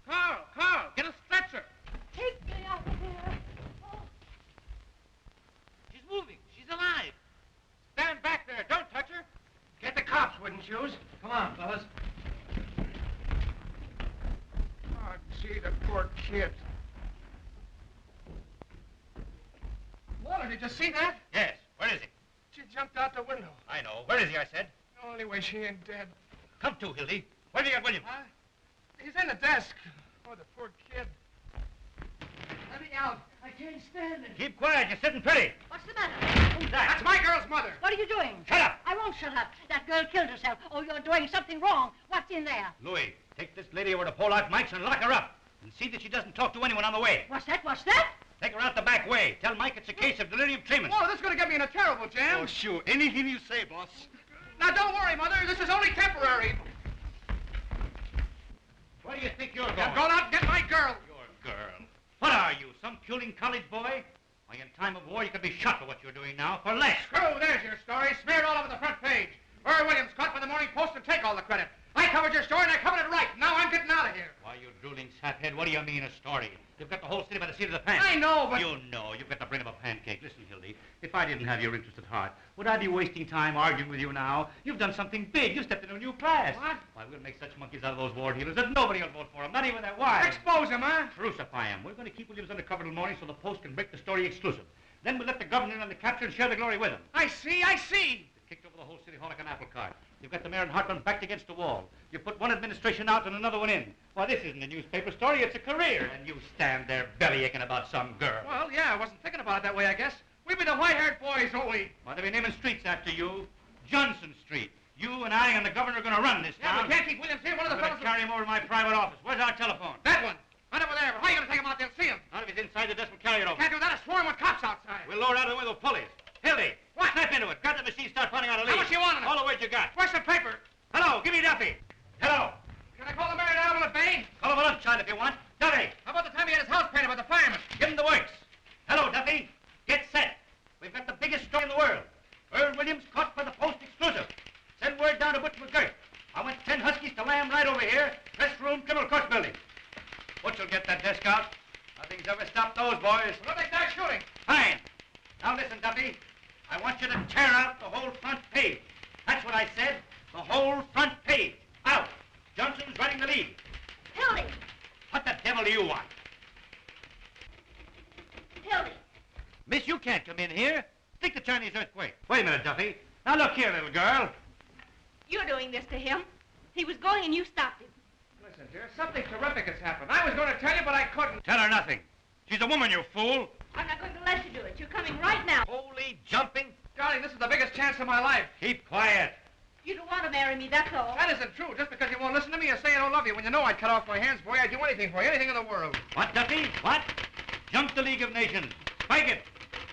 [SPEAKER 6] Carl, get a stretcher.
[SPEAKER 8] Take me out of here!
[SPEAKER 7] She's moving. She's alive.
[SPEAKER 6] Stand back there. Don't touch her. Get the cops, wooden shoes.
[SPEAKER 7] Come on, fellas.
[SPEAKER 6] Oh, gee, the poor kid. Walter, did you see that?
[SPEAKER 7] Yes. Where is he?
[SPEAKER 6] She jumped out the window.
[SPEAKER 7] I know. Where is he, I said?
[SPEAKER 6] Anyway, she ain't dead.
[SPEAKER 7] Come to, Hildy. Where do you get Williams?
[SPEAKER 6] Huh? He's in the desk. Oh, the poor kid. Let me out. I can't stand it.
[SPEAKER 7] Keep quiet. You're sitting pretty.
[SPEAKER 8] What's the matter?
[SPEAKER 7] Who's that?
[SPEAKER 6] That's my girl's mother.
[SPEAKER 8] What are you doing?
[SPEAKER 7] Shut up.
[SPEAKER 8] I won't shut up. That girl killed herself. Oh, you're doing something wrong. What's in there?
[SPEAKER 7] Louis, take this lady over to Pollock Mike's and lock her up. And see that she doesn't talk to anyone on the way.
[SPEAKER 8] What's that? What's that?
[SPEAKER 1] Take her out the back way. Tell Mike it's a case of delirium tremens.
[SPEAKER 6] Oh, this is going to get me in a terrible jam.
[SPEAKER 9] Oh, sure. Anything you say, boss.
[SPEAKER 6] Now, don't worry, Mother. This is only temporary.
[SPEAKER 1] Where do you think you're going?
[SPEAKER 6] I'm going out and get my girl.
[SPEAKER 1] Your girl? What are you, some puling college boy? Why, in time of war, you could be shot for what you're doing now, for less.
[SPEAKER 6] Screw, there's your story. Smeared all over the front page. Earl Williams caught by the Morning Post and take all the credit. I covered your story and I covered it right. Now I'm getting out of here.
[SPEAKER 1] Why, you drooling saphead, what do you mean a story? You've got the whole city by the seat of the pants.
[SPEAKER 6] I know, but...
[SPEAKER 1] You know, you've got the brain of a pancake. Listen, Hildy, if I didn't have your interest at heart, would I be wasting time arguing with you now? You've done something big. You stepped into a new class.
[SPEAKER 6] What?
[SPEAKER 1] Why, we'll make such monkeys out of those war healers that nobody will vote for them, not even their wives.
[SPEAKER 6] Expose him, huh?
[SPEAKER 1] Crucify him. We're going to keep Williams undercover till morning so the Post can break the story exclusive. Then we'll let the governor in on the capture and share the glory with him.
[SPEAKER 6] I see.
[SPEAKER 1] Kicked over the whole city hall like an apple cart. You've got the mayor and Hartman backed against the wall. You put one administration out and another one in. Why, this isn't a newspaper story, it's a career. And you stand there bellyaching about some girl.
[SPEAKER 6] Well, yeah, I wasn't thinking about it that way, I guess. We be the white-haired boys, oh we.
[SPEAKER 1] Why, they'll be naming streets after you. Johnson Street. You and I and the governor are going to run this town.
[SPEAKER 6] Yeah, we can't keep Williams here. One of the fellows...
[SPEAKER 1] carry him over to my private office. Where's our telephone?
[SPEAKER 6] That one. Right over there. But how are you going to take him out there and see him?
[SPEAKER 1] Not if he's inside the desk, we'll carry it over.
[SPEAKER 6] Can't do that. A swarm with cops outside.
[SPEAKER 1] We'll lower it out of the window with pulleys. Hildy,
[SPEAKER 6] What?
[SPEAKER 1] Snap into it. Grab the machine, start pounding out a lead.
[SPEAKER 6] How much you want on it?
[SPEAKER 1] All the words you got.
[SPEAKER 6] Where's the paper?
[SPEAKER 1] Hello, give me Duffy. Hello.
[SPEAKER 6] Can I call the mayor now at Bay?
[SPEAKER 1] Call him a lunch child if you want. Duffy.
[SPEAKER 6] How about the time he had his house painted by the fireman?
[SPEAKER 1] Give him the works. Hello, Duffy. Get set. We've got the biggest story in the world. Earl Williams caught for the Post exclusive. Send word down to Butch McGirt. I want 10 Huskies to lamb right over here. Press room, criminal court building. Butch will get that desk out. Nothing's ever stopped those boys.
[SPEAKER 6] Well, they start shooting.
[SPEAKER 1] Fine. Now listen, Duffy. I want you to tear out the whole front page. That's what I said. The whole front page. Out. Johnson's running the lead.
[SPEAKER 8] Hildy!
[SPEAKER 1] What the devil do you want?
[SPEAKER 8] Hildy!
[SPEAKER 1] Miss, you can't come in here. Think the Chinese earthquake. Wait a minute, Duffy. Now look here, little girl.
[SPEAKER 8] You're doing this to him. He was going and you stopped him.
[SPEAKER 6] Listen, dear, something terrific has happened. I was going to tell you, but I couldn't.
[SPEAKER 1] Tell her nothing. She's a woman, you fool.
[SPEAKER 8] I'm not going to let you do it. You're coming right now.
[SPEAKER 1] Holy jumping.
[SPEAKER 6] Darling, this is the biggest chance of my life.
[SPEAKER 1] Keep quiet.
[SPEAKER 8] You don't want to marry me, that's all.
[SPEAKER 6] That isn't true. Just because you won't listen to me or say I don't love you when you know I'd cut off my hands for you, I'd do anything for you, anything in the world.
[SPEAKER 1] What, Duffy? What? Jump the League of Nations. Spike it.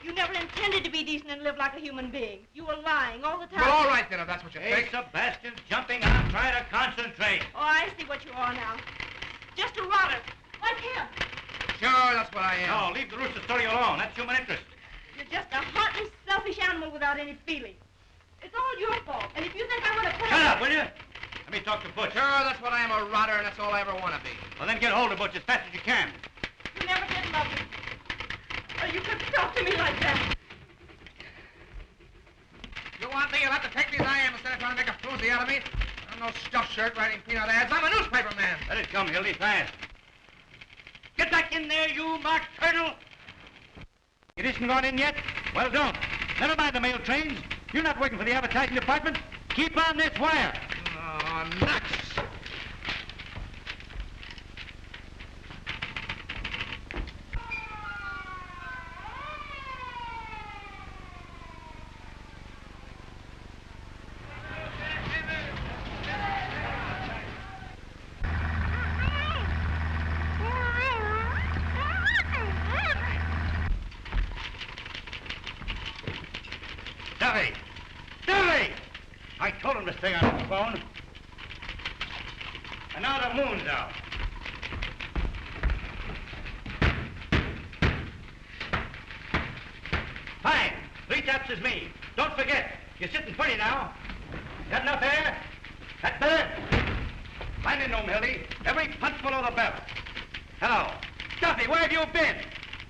[SPEAKER 8] You never intended to be decent and live like a human being. You were lying all the time.
[SPEAKER 6] Well, all right then, if that's what you
[SPEAKER 1] Hey,
[SPEAKER 6] think.
[SPEAKER 1] Sebastian's jumping. I'm trying to concentrate.
[SPEAKER 8] Oh, I see what you are now. Just a rotter. Like him.
[SPEAKER 6] Sure, that's what I am.
[SPEAKER 1] No, leave the rooster story alone. That's human interest.
[SPEAKER 8] You're just a heartless, selfish animal without any feeling. It's all your fault. And if you think I want to put
[SPEAKER 1] Shut up, will you? Let me talk to Butch.
[SPEAKER 6] Sure, that's what I am, a rotter, and that's all I ever want to be.
[SPEAKER 1] Well, then get hold of Butch as fast as you can.
[SPEAKER 8] You never did love me. Or you couldn't talk to me like that.
[SPEAKER 6] You want me, you'll have to take me as I am instead of trying to make a floozy out of me. I'm no stuffed shirt writing peanut ads. I'm a newspaper man.
[SPEAKER 1] Let it come, Hildy, fast. Get back in there, you mock colonel. It isn't gone in yet? Well, don't. Never mind the mail trains. You're not working for the advertising department. Keep on this wire.
[SPEAKER 6] Oh, nuts.
[SPEAKER 1] Duffy! Duffy! I told him to stay on his phone. And now the moon's out. Fine. 3 taps is me. Don't forget, you're sitting pretty now. Got enough air? That better? Find in home, Hildy. Every punch below the belt. Hello. Duffy, where have you been?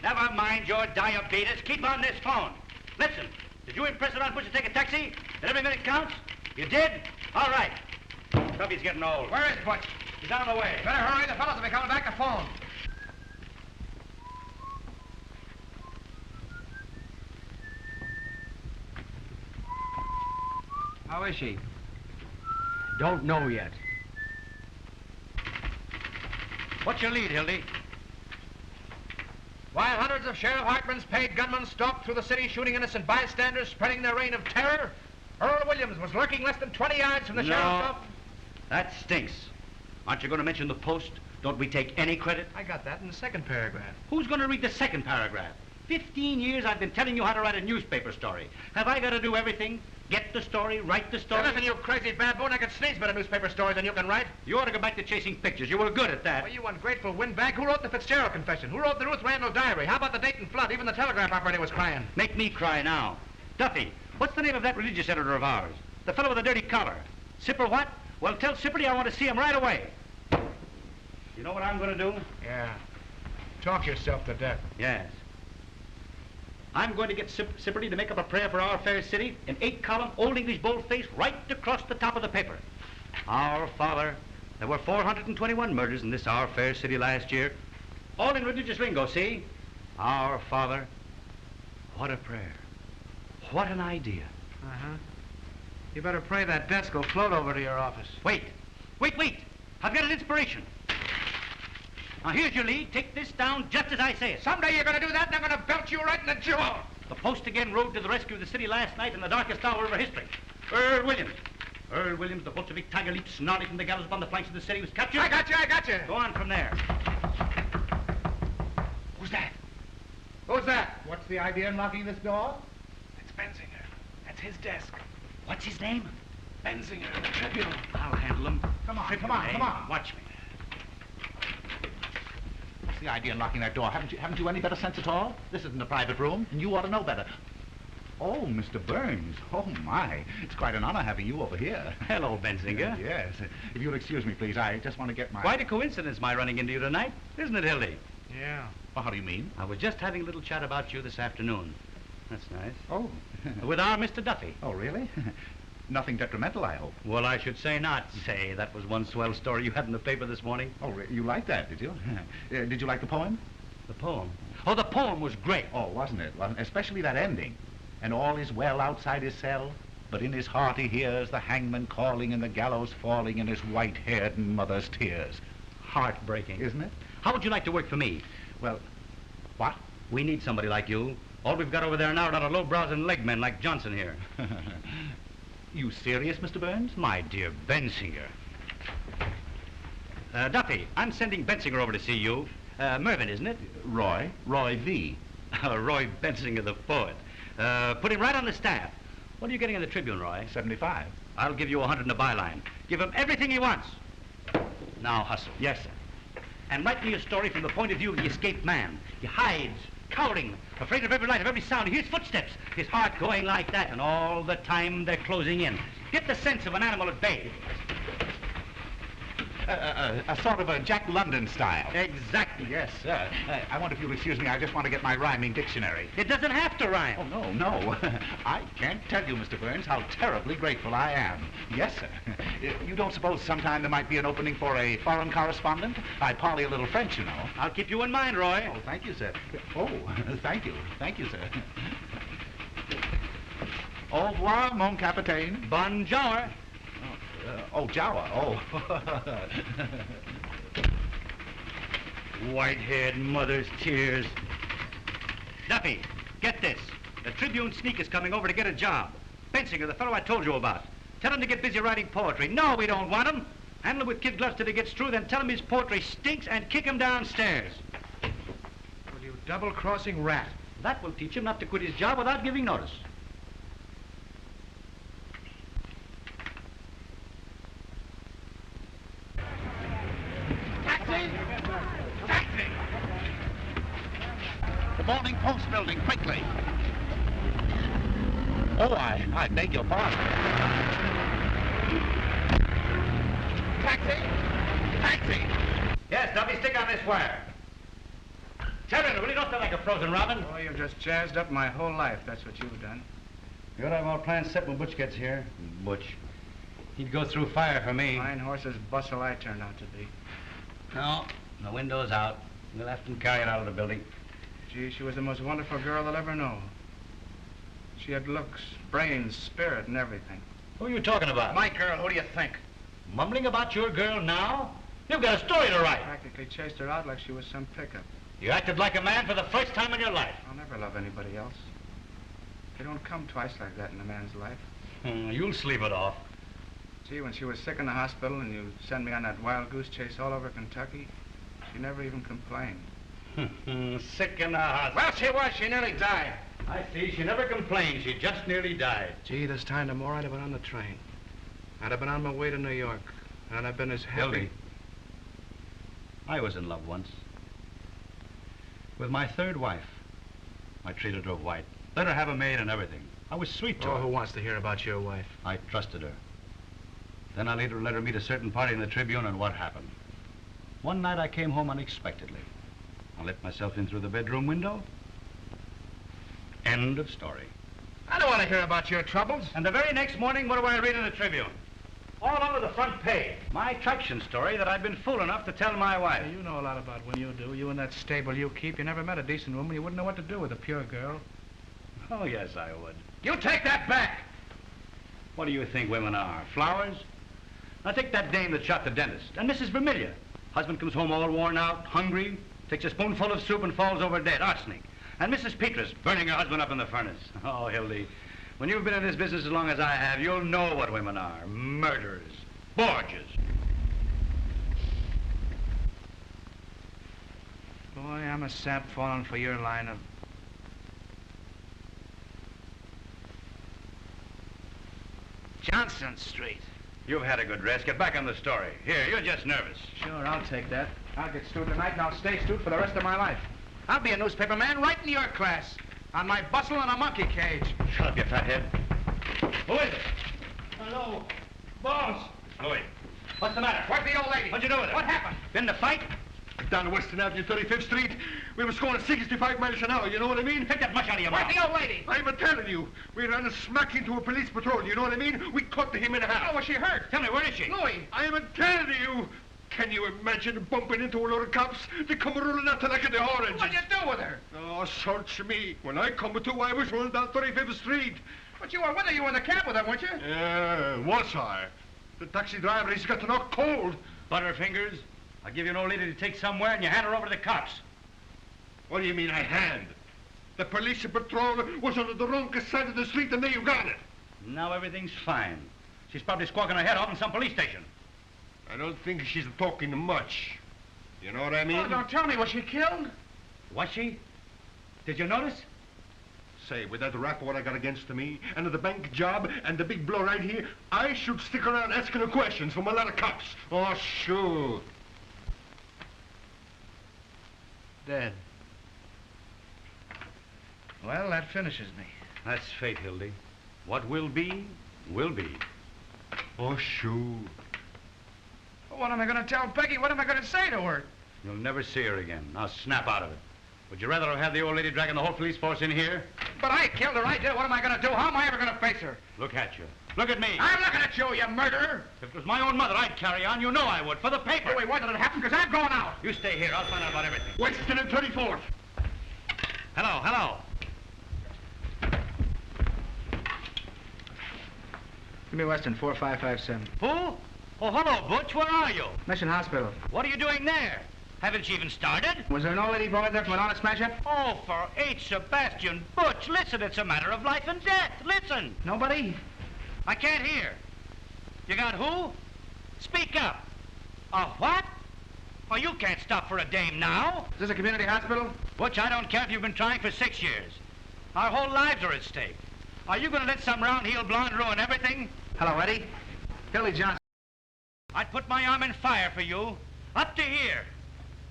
[SPEAKER 1] Never mind your diabetes. Keep on this phone. Listen, did you impress it on Butch to take a taxi? That every minute counts? You did? All right. Duffy's getting old.
[SPEAKER 6] Where is Butch?
[SPEAKER 1] He's on the way.
[SPEAKER 6] Better hurry, the fellows will be coming back to phone.
[SPEAKER 7] How is she? Don't know yet.
[SPEAKER 1] What's your lead, Hildy?
[SPEAKER 6] While hundreds of Sheriff Hartman's paid gunmen stalked through the city shooting innocent bystanders, spreading their reign of terror, Earl Williams was lurking less than 20 yards from the sheriff's office.
[SPEAKER 1] That stinks. Aren't you going to mention the Post?
[SPEAKER 7] Don't we take any credit?
[SPEAKER 6] I got that in the second paragraph.
[SPEAKER 7] Who's going to read the second paragraph? 15 years I've been telling you how to write a newspaper story. Have I got to do everything? Get the story, write the story?
[SPEAKER 6] Listen, you crazy baboon, I can sneeze better newspaper stories than you can write.
[SPEAKER 7] You ought to go back to chasing pictures. You were good at that.
[SPEAKER 6] Well, you ungrateful windbag. Who wrote the Fitzgerald confession? Who wrote the Ruth Randall diary? How about the Dayton flood? Even the telegraph operator was crying.
[SPEAKER 7] Make me cry now. Duffy, what's the name of that religious editor of ours? The fellow with the dirty collar. Sipper what? Well, tell Sipperly I want to see him right away. You know what I'm going to do?
[SPEAKER 6] Yeah. Talk yourself to death.
[SPEAKER 7] Yes. I'm going to get Sipperly to make up a prayer for our fair city in 8-column Old English boldface right across the top of the paper. Our Father, there were 421 murders in this our fair city last year. All in religious lingo, see? Our Father. What a prayer. What an idea.
[SPEAKER 6] Uh-huh. You better pray that desk will float over to your office.
[SPEAKER 7] Wait. I've got an inspiration. Now, here's your lead. Take this down just as I say it.
[SPEAKER 6] Someday you're going to do that, and I'm going to belt you right in the jaw.
[SPEAKER 7] The Post again rode to the rescue of the city last night in the darkest hour of our history. Earl Williams. Earl Williams, the Bolshevik tiger leaped snarling from the gallows upon the flanks of the city, was captured.
[SPEAKER 6] I got you.
[SPEAKER 7] Go on from there.
[SPEAKER 6] Who's that?
[SPEAKER 9] Who's that? What's the idea in locking this door?
[SPEAKER 6] It's Benzinger. That's his desk.
[SPEAKER 7] What's his name?
[SPEAKER 6] Benzinger, the Tribune.
[SPEAKER 7] I'll handle him.
[SPEAKER 9] Come on.
[SPEAKER 7] Watch me.
[SPEAKER 5] What's the idea in locking that door? Haven't you any better sense at all? This isn't a private room, and you ought to know better. Oh, Mr. Burns. Oh, my. It's quite an honor having you over here.
[SPEAKER 7] Hello, Benzinger.
[SPEAKER 5] Yes. If you'll excuse me, please, I just want to get my...
[SPEAKER 7] Quite a coincidence, my running into you tonight, isn't it, Hildy?
[SPEAKER 6] Yeah.
[SPEAKER 5] Well, how do you mean?
[SPEAKER 7] I was just having a little chat about you this afternoon. That's nice.
[SPEAKER 5] Oh.
[SPEAKER 7] With our Mr. Duffy.
[SPEAKER 5] Oh, really? Nothing detrimental, I hope.
[SPEAKER 7] Well, I should say not. Say, that was one swell story you had in the paper this morning.
[SPEAKER 5] Oh, you liked that, did you? Did you like the poem?
[SPEAKER 7] The poem? Oh, the poem was great.
[SPEAKER 5] Oh, wasn't it? Especially that ending. And all is well outside his cell, but in his heart he hears the hangman calling and the gallows falling in his white-haired mother's tears.
[SPEAKER 7] Heartbreaking.
[SPEAKER 5] Isn't it?
[SPEAKER 7] How would you like to work for me?
[SPEAKER 5] Well, what?
[SPEAKER 7] We need somebody like you. All we've got over there now are not a low-brows and leg men like Johnson here.
[SPEAKER 5] You serious, Mr. Burns?
[SPEAKER 7] My dear Bensinger. Duffy, I'm sending Bensinger over to see you. Mervyn, isn't it?
[SPEAKER 5] Roy V.
[SPEAKER 7] Roy Bensinger, the poet. Put him right on the staff. What are you getting in the Tribune, Roy?
[SPEAKER 5] 75.
[SPEAKER 7] I'll give you 100 in the byline. Give him everything he wants. Now hustle.
[SPEAKER 5] Yes, sir.
[SPEAKER 7] And write me a story from the point of view of the escaped man. He hides, cowering, afraid of every light, of every sound. He hears footsteps, his heart going like that, and all the time they're closing in. Get the sense of an animal at bay.
[SPEAKER 5] A sort of a Jack London style.
[SPEAKER 7] Exactly.
[SPEAKER 5] Yes, sir. I wonder if you'll excuse me. I just want to get my rhyming dictionary.
[SPEAKER 7] It doesn't have to rhyme.
[SPEAKER 5] Oh, no. I can't tell you, Mr. Burns, how terribly grateful I am. Yes, sir. You don't suppose sometime there might be an opening for a foreign correspondent? I parley a little French, you know.
[SPEAKER 7] I'll keep you in mind, Roy.
[SPEAKER 5] Oh, thank you, sir. Oh, thank you. Thank you, sir. Au revoir, mon capitaine.
[SPEAKER 7] Bonjour.
[SPEAKER 5] Jawa. Oh.
[SPEAKER 7] White-haired mother's tears. Duffy, get this. The Tribune sneak is coming over to get a job. Bensinger, the fellow I told you about. Tell him to get busy writing poetry. No, we don't want him. Handle him with kid gloves till he gets through, then tell him his poetry stinks and kick him downstairs.
[SPEAKER 6] Well, you double-crossing rat.
[SPEAKER 7] That will teach him not to quit his job without giving notice.
[SPEAKER 5] Taxi! The Morning Post building, quickly. Oh, I beg your pardon. Taxi!
[SPEAKER 7] Yes, Duffy, stick on this wire. Terran, will you don't sound like a frozen robin?
[SPEAKER 6] Oh, you've just jazzed up my whole life. That's what you've done.
[SPEAKER 7] You ought to have all plans set when Butch gets here. Butch. He'd go through fire for me.
[SPEAKER 6] Fine horse's bustle I turned out to be.
[SPEAKER 7] No, the window's out. We'll have to carry it out of the building.
[SPEAKER 6] Gee, she was the most wonderful girl they'll ever know. She had looks, brains, spirit, and everything.
[SPEAKER 7] Who are you talking about?
[SPEAKER 6] My girl, who do you think?
[SPEAKER 7] Mumbling about your girl now? You've got a story to write.
[SPEAKER 6] Practically chased her out like she was some pickup.
[SPEAKER 7] You acted like a man for the first time in your life.
[SPEAKER 6] I'll never love anybody else. They don't come twice like that in a man's life.
[SPEAKER 7] You'll sleep it off.
[SPEAKER 6] Gee, when she was sick in the hospital and you sent me on that wild goose chase all over Kentucky, She never even complained.
[SPEAKER 1] Sick in the hospital.
[SPEAKER 6] Well, she was. She nearly died.
[SPEAKER 1] I see. She never complained. She just nearly died.
[SPEAKER 6] Gee, this time tomorrow I'd have been on the train. I'd have been on my way to New York. And I've been as happy.
[SPEAKER 1] Hildy, I was in love once. With my third wife. I treated her white. Let her have a maid and everything. I was sweet to her.
[SPEAKER 6] Who wants to hear about your wife?
[SPEAKER 1] I trusted her. Then I later let her meet a certain party in the Tribune, and what happened? One night I came home unexpectedly. I let myself in through the bedroom window. End of story.
[SPEAKER 6] I don't want to hear about your troubles.
[SPEAKER 1] And the very next morning, what do I read in the Tribune? All over the front page. My traction story that I'd been fool enough to tell my wife.
[SPEAKER 6] You know a lot about women, you do. You in that stable you keep. You never met a decent woman. You wouldn't know what to do with a pure girl.
[SPEAKER 1] Oh, yes, I would.
[SPEAKER 6] You take that back!
[SPEAKER 1] What do you think women are? Flowers? Now take that dame that shot the dentist, and Mrs. Vermillion. Husband comes home all worn out, hungry, takes a spoonful of soup and falls over dead, arsenic. And Mrs. Petrus burning her husband up in the furnace. Oh, Hildy, when you've been in this business as long as I have, you'll know what women are. Murderers, forgers.
[SPEAKER 6] Boy, I'm a sap falling for your line of... Johnson Street.
[SPEAKER 1] You've had a good rest. Get back on the story. Here, you're just nervous.
[SPEAKER 6] Sure, I'll take that. I'll get stewed tonight, and I'll stay stewed for the rest of my life. I'll be a newspaper man right in your class, on my bustle and a monkey cage.
[SPEAKER 1] Shut up, you fathead. Who is it?
[SPEAKER 6] Hello. Boss.
[SPEAKER 1] Louis. What's the matter?
[SPEAKER 6] Where's the old lady?
[SPEAKER 1] What'd you do with her?
[SPEAKER 6] What happened?
[SPEAKER 1] Been in a fight?
[SPEAKER 14] Down Western Avenue, 35th Street. We was going at 65 miles an hour, you know what I mean?
[SPEAKER 1] Take that much out of your mouth.
[SPEAKER 6] Where's the old lady?
[SPEAKER 14] I'm telling you. We ran smack into a police patrol, you know what I mean? We cut him in half.
[SPEAKER 6] Oh, was she hurt?
[SPEAKER 1] Tell me, where is she?
[SPEAKER 6] Louis.
[SPEAKER 14] I'm telling you. Can you imagine bumping into a lot of cops? They come rolling out to like the oranges.
[SPEAKER 6] What'd you do with her?
[SPEAKER 14] Oh, search me. When I come to, I was rolling down 35th Street.
[SPEAKER 6] But you were with her. You were in the cab with her, weren't you?
[SPEAKER 14] Yeah, was I? The taxi driver, he's got to knock cold.
[SPEAKER 1] Butterfingers, I'll give you an old lady to take somewhere and you hand her over to the cops.
[SPEAKER 14] What do you mean I hand? The police patrol was on the wrong side of the street and there you got it.
[SPEAKER 1] Now everything's fine. She's probably squawking her head off in some police station.
[SPEAKER 14] I don't think she's talking much. You know what I mean?
[SPEAKER 6] Oh, don't tell me. Was she killed?
[SPEAKER 1] Was she? Did you notice?
[SPEAKER 14] Say, with that rap what I got against me, and the bank job, and the big blow right here, I should stick around asking her questions from a lot of cops. Oh, sure.
[SPEAKER 6] Dead. Well, that finishes me.
[SPEAKER 1] That's fate, Hildy. What will be, will be.
[SPEAKER 14] Oh, sure.
[SPEAKER 6] Well, what am I going to tell Peggy? What am I going to say to her?
[SPEAKER 1] You'll never see her again. Now snap out of it. Would you rather have the old lady dragging the whole police force in here?
[SPEAKER 6] But I killed her. I did. What am I going to do? How am I ever going to face her?
[SPEAKER 1] Look at you. Look at me.
[SPEAKER 6] I'm looking at you, you murderer.
[SPEAKER 1] If it was my own mother, I'd carry on. You know I would. For the paper.
[SPEAKER 6] Wait, why did it happen? Because I'm going out.
[SPEAKER 1] You stay here. I'll find out about everything.
[SPEAKER 14] Weston and 34th.
[SPEAKER 1] Hello, hello.
[SPEAKER 6] Give me Weston, 4557.
[SPEAKER 1] Who? Oh, hello, Butch. Where are you?
[SPEAKER 6] Mission Hospital.
[SPEAKER 1] What are you doing there? Haven't you even started?
[SPEAKER 6] Was there an old lady boy there from an honest smash-up?
[SPEAKER 1] Oh, for H. Sebastian. Butch, listen, it's a matter of life and death. Listen.
[SPEAKER 6] Nobody?
[SPEAKER 1] I can't hear. You got who? Speak up. A what? Oh, you can't stop for a dame now.
[SPEAKER 6] Is this a community hospital?
[SPEAKER 1] Butch, I don't care if you've been trying for 6 years. Our whole lives are at stake. Are you going to let some round-heeled blonde ruin everything?
[SPEAKER 6] Hello, Eddie. Hildy Johnson.
[SPEAKER 1] I'd put my arm in fire for you. Up to here.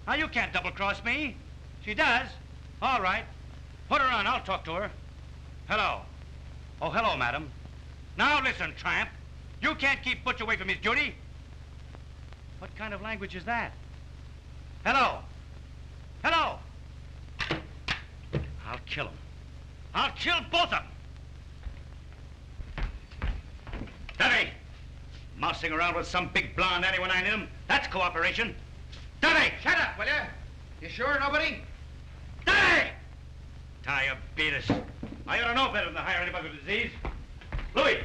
[SPEAKER 1] Now, you can't double-cross me. She does. All right. Put her on. I'll talk to her. Hello. Oh, hello, madam. Now, listen, tramp. You can't keep Butch away from his duty. What kind of language is that? Hello. Hello. I'll kill him. I'll kill both of them. Debbie! Mousing around with some big blonde Annie when I need him. That's cooperation. Debbie!
[SPEAKER 6] Shut up, will you? You sure nobody?
[SPEAKER 1] Debbie! Diabetes. I ought to know better than to hire anybody with disease. Louis,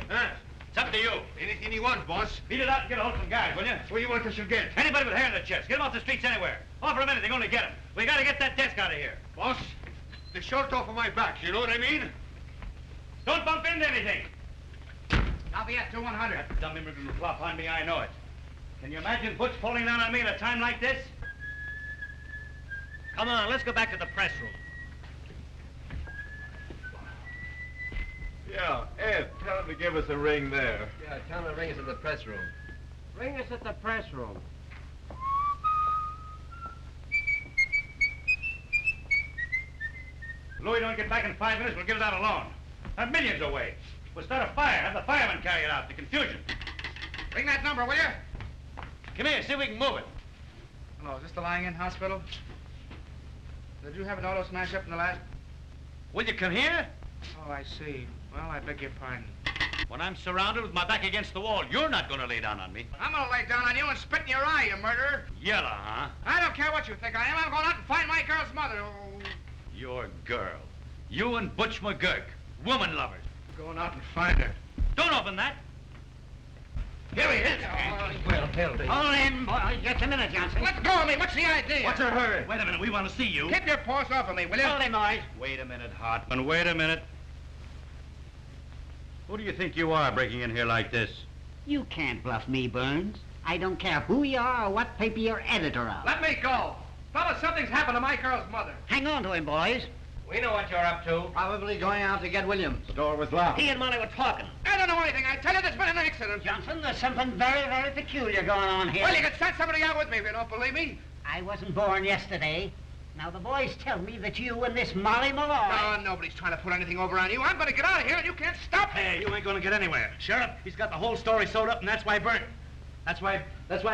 [SPEAKER 1] it's up to you.
[SPEAKER 14] Anything you want, boss.
[SPEAKER 1] Beat it out and get a hold of some guys, will you?
[SPEAKER 14] What do you want us to get?
[SPEAKER 1] Anybody with hair in the chest. Get them off the streets anywhere. Offer them anything, only get them. We got to get that desk out of here.
[SPEAKER 14] Boss, the shirt off of my back, you know what I mean?
[SPEAKER 1] Don't bump into anything.
[SPEAKER 6] I'll be at 200.
[SPEAKER 1] That dumb immigrant will flop on me, I know it. Can you imagine Butch falling down on me at a time like this?
[SPEAKER 7] Come on, let's go back to the press room.
[SPEAKER 11] Yeah, Ed, tell him to give us a ring there.
[SPEAKER 2] Yeah, tell him to ring us at the press room. Ring us at the press room.
[SPEAKER 7] Louis don't get back in 5 minutes, we'll give it out alone. There are millions away. We'll start a fire, have the firemen carry it out, the confusion.
[SPEAKER 6] Ring that number, will you?
[SPEAKER 7] Come here, see if we can move it.
[SPEAKER 6] Hello, is this the lying-in hospital? Did you have an auto smash up in the last?
[SPEAKER 7] Will you come here?
[SPEAKER 6] Oh, I see. Well, I beg your pardon.
[SPEAKER 7] When I'm surrounded with my back against the wall, you're not going to lay down on me.
[SPEAKER 6] I'm gonna lay down on you and spit in your eye, you murderer.
[SPEAKER 7] Yella, huh?
[SPEAKER 6] I don't care what you think I am. I'm going out and find my girl's mother. Oh.
[SPEAKER 7] Your girl. You and Butch McGurk, woman lovers.
[SPEAKER 6] Going out and find her.
[SPEAKER 7] Don't open that. Here he is.
[SPEAKER 3] Well, Hildy. Hold him, boy. Just a minute, Johnson.
[SPEAKER 6] Let go of me. What's the idea?
[SPEAKER 7] What's the hurry? Wait a minute, we want to see you.
[SPEAKER 6] Keep your paws off of me, will you?
[SPEAKER 3] Hold him, boys.
[SPEAKER 1] Wait a minute, Hartman. Wait a minute. Who do you think you are breaking in here like this?
[SPEAKER 3] You can't bluff me, Burns. I don't care who you are or what paper you're editor of.
[SPEAKER 6] Let me go. Fellas, something's happened to my girl's mother.
[SPEAKER 3] Hang on to him, boys.
[SPEAKER 2] We know what you're up to.
[SPEAKER 4] Probably going out to get Williams.
[SPEAKER 11] The door was locked.
[SPEAKER 3] He and Molly were talking.
[SPEAKER 6] I don't know anything. I tell you, there's been an accident.
[SPEAKER 3] Johnson, there's something very, very peculiar going on here.
[SPEAKER 6] Well, you can send somebody out with me if you don't believe me.
[SPEAKER 3] I wasn't born yesterday. Now, the boys tell me that you and this Molly Malloy...
[SPEAKER 6] No, nobody's trying to put anything over on you. I'm going to get out of here, and you can't stop me.
[SPEAKER 7] Hey, you ain't going to get anywhere. Sheriff, he's got the whole story sewed up, and that's why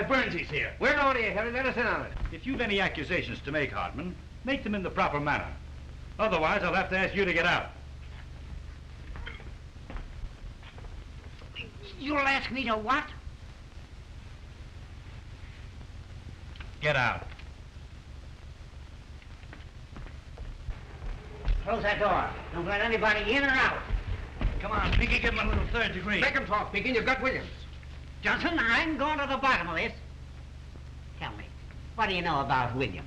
[SPEAKER 7] Burnsy's here.
[SPEAKER 2] We're on here, Harry. Let us in on it.
[SPEAKER 1] If you've any accusations to make, Hartman, make them in the proper manner. Otherwise, I'll have to ask you to get out.
[SPEAKER 3] You'll ask me to what?
[SPEAKER 1] Get out.
[SPEAKER 3] Close that door. Don't let anybody in or out.
[SPEAKER 7] Come on, Pinky, give him a little third degree.
[SPEAKER 2] Make him talk, Pekin. You've got Williams.
[SPEAKER 3] Johnson, I'm going to the bottom of this. Tell me, what do you know about William?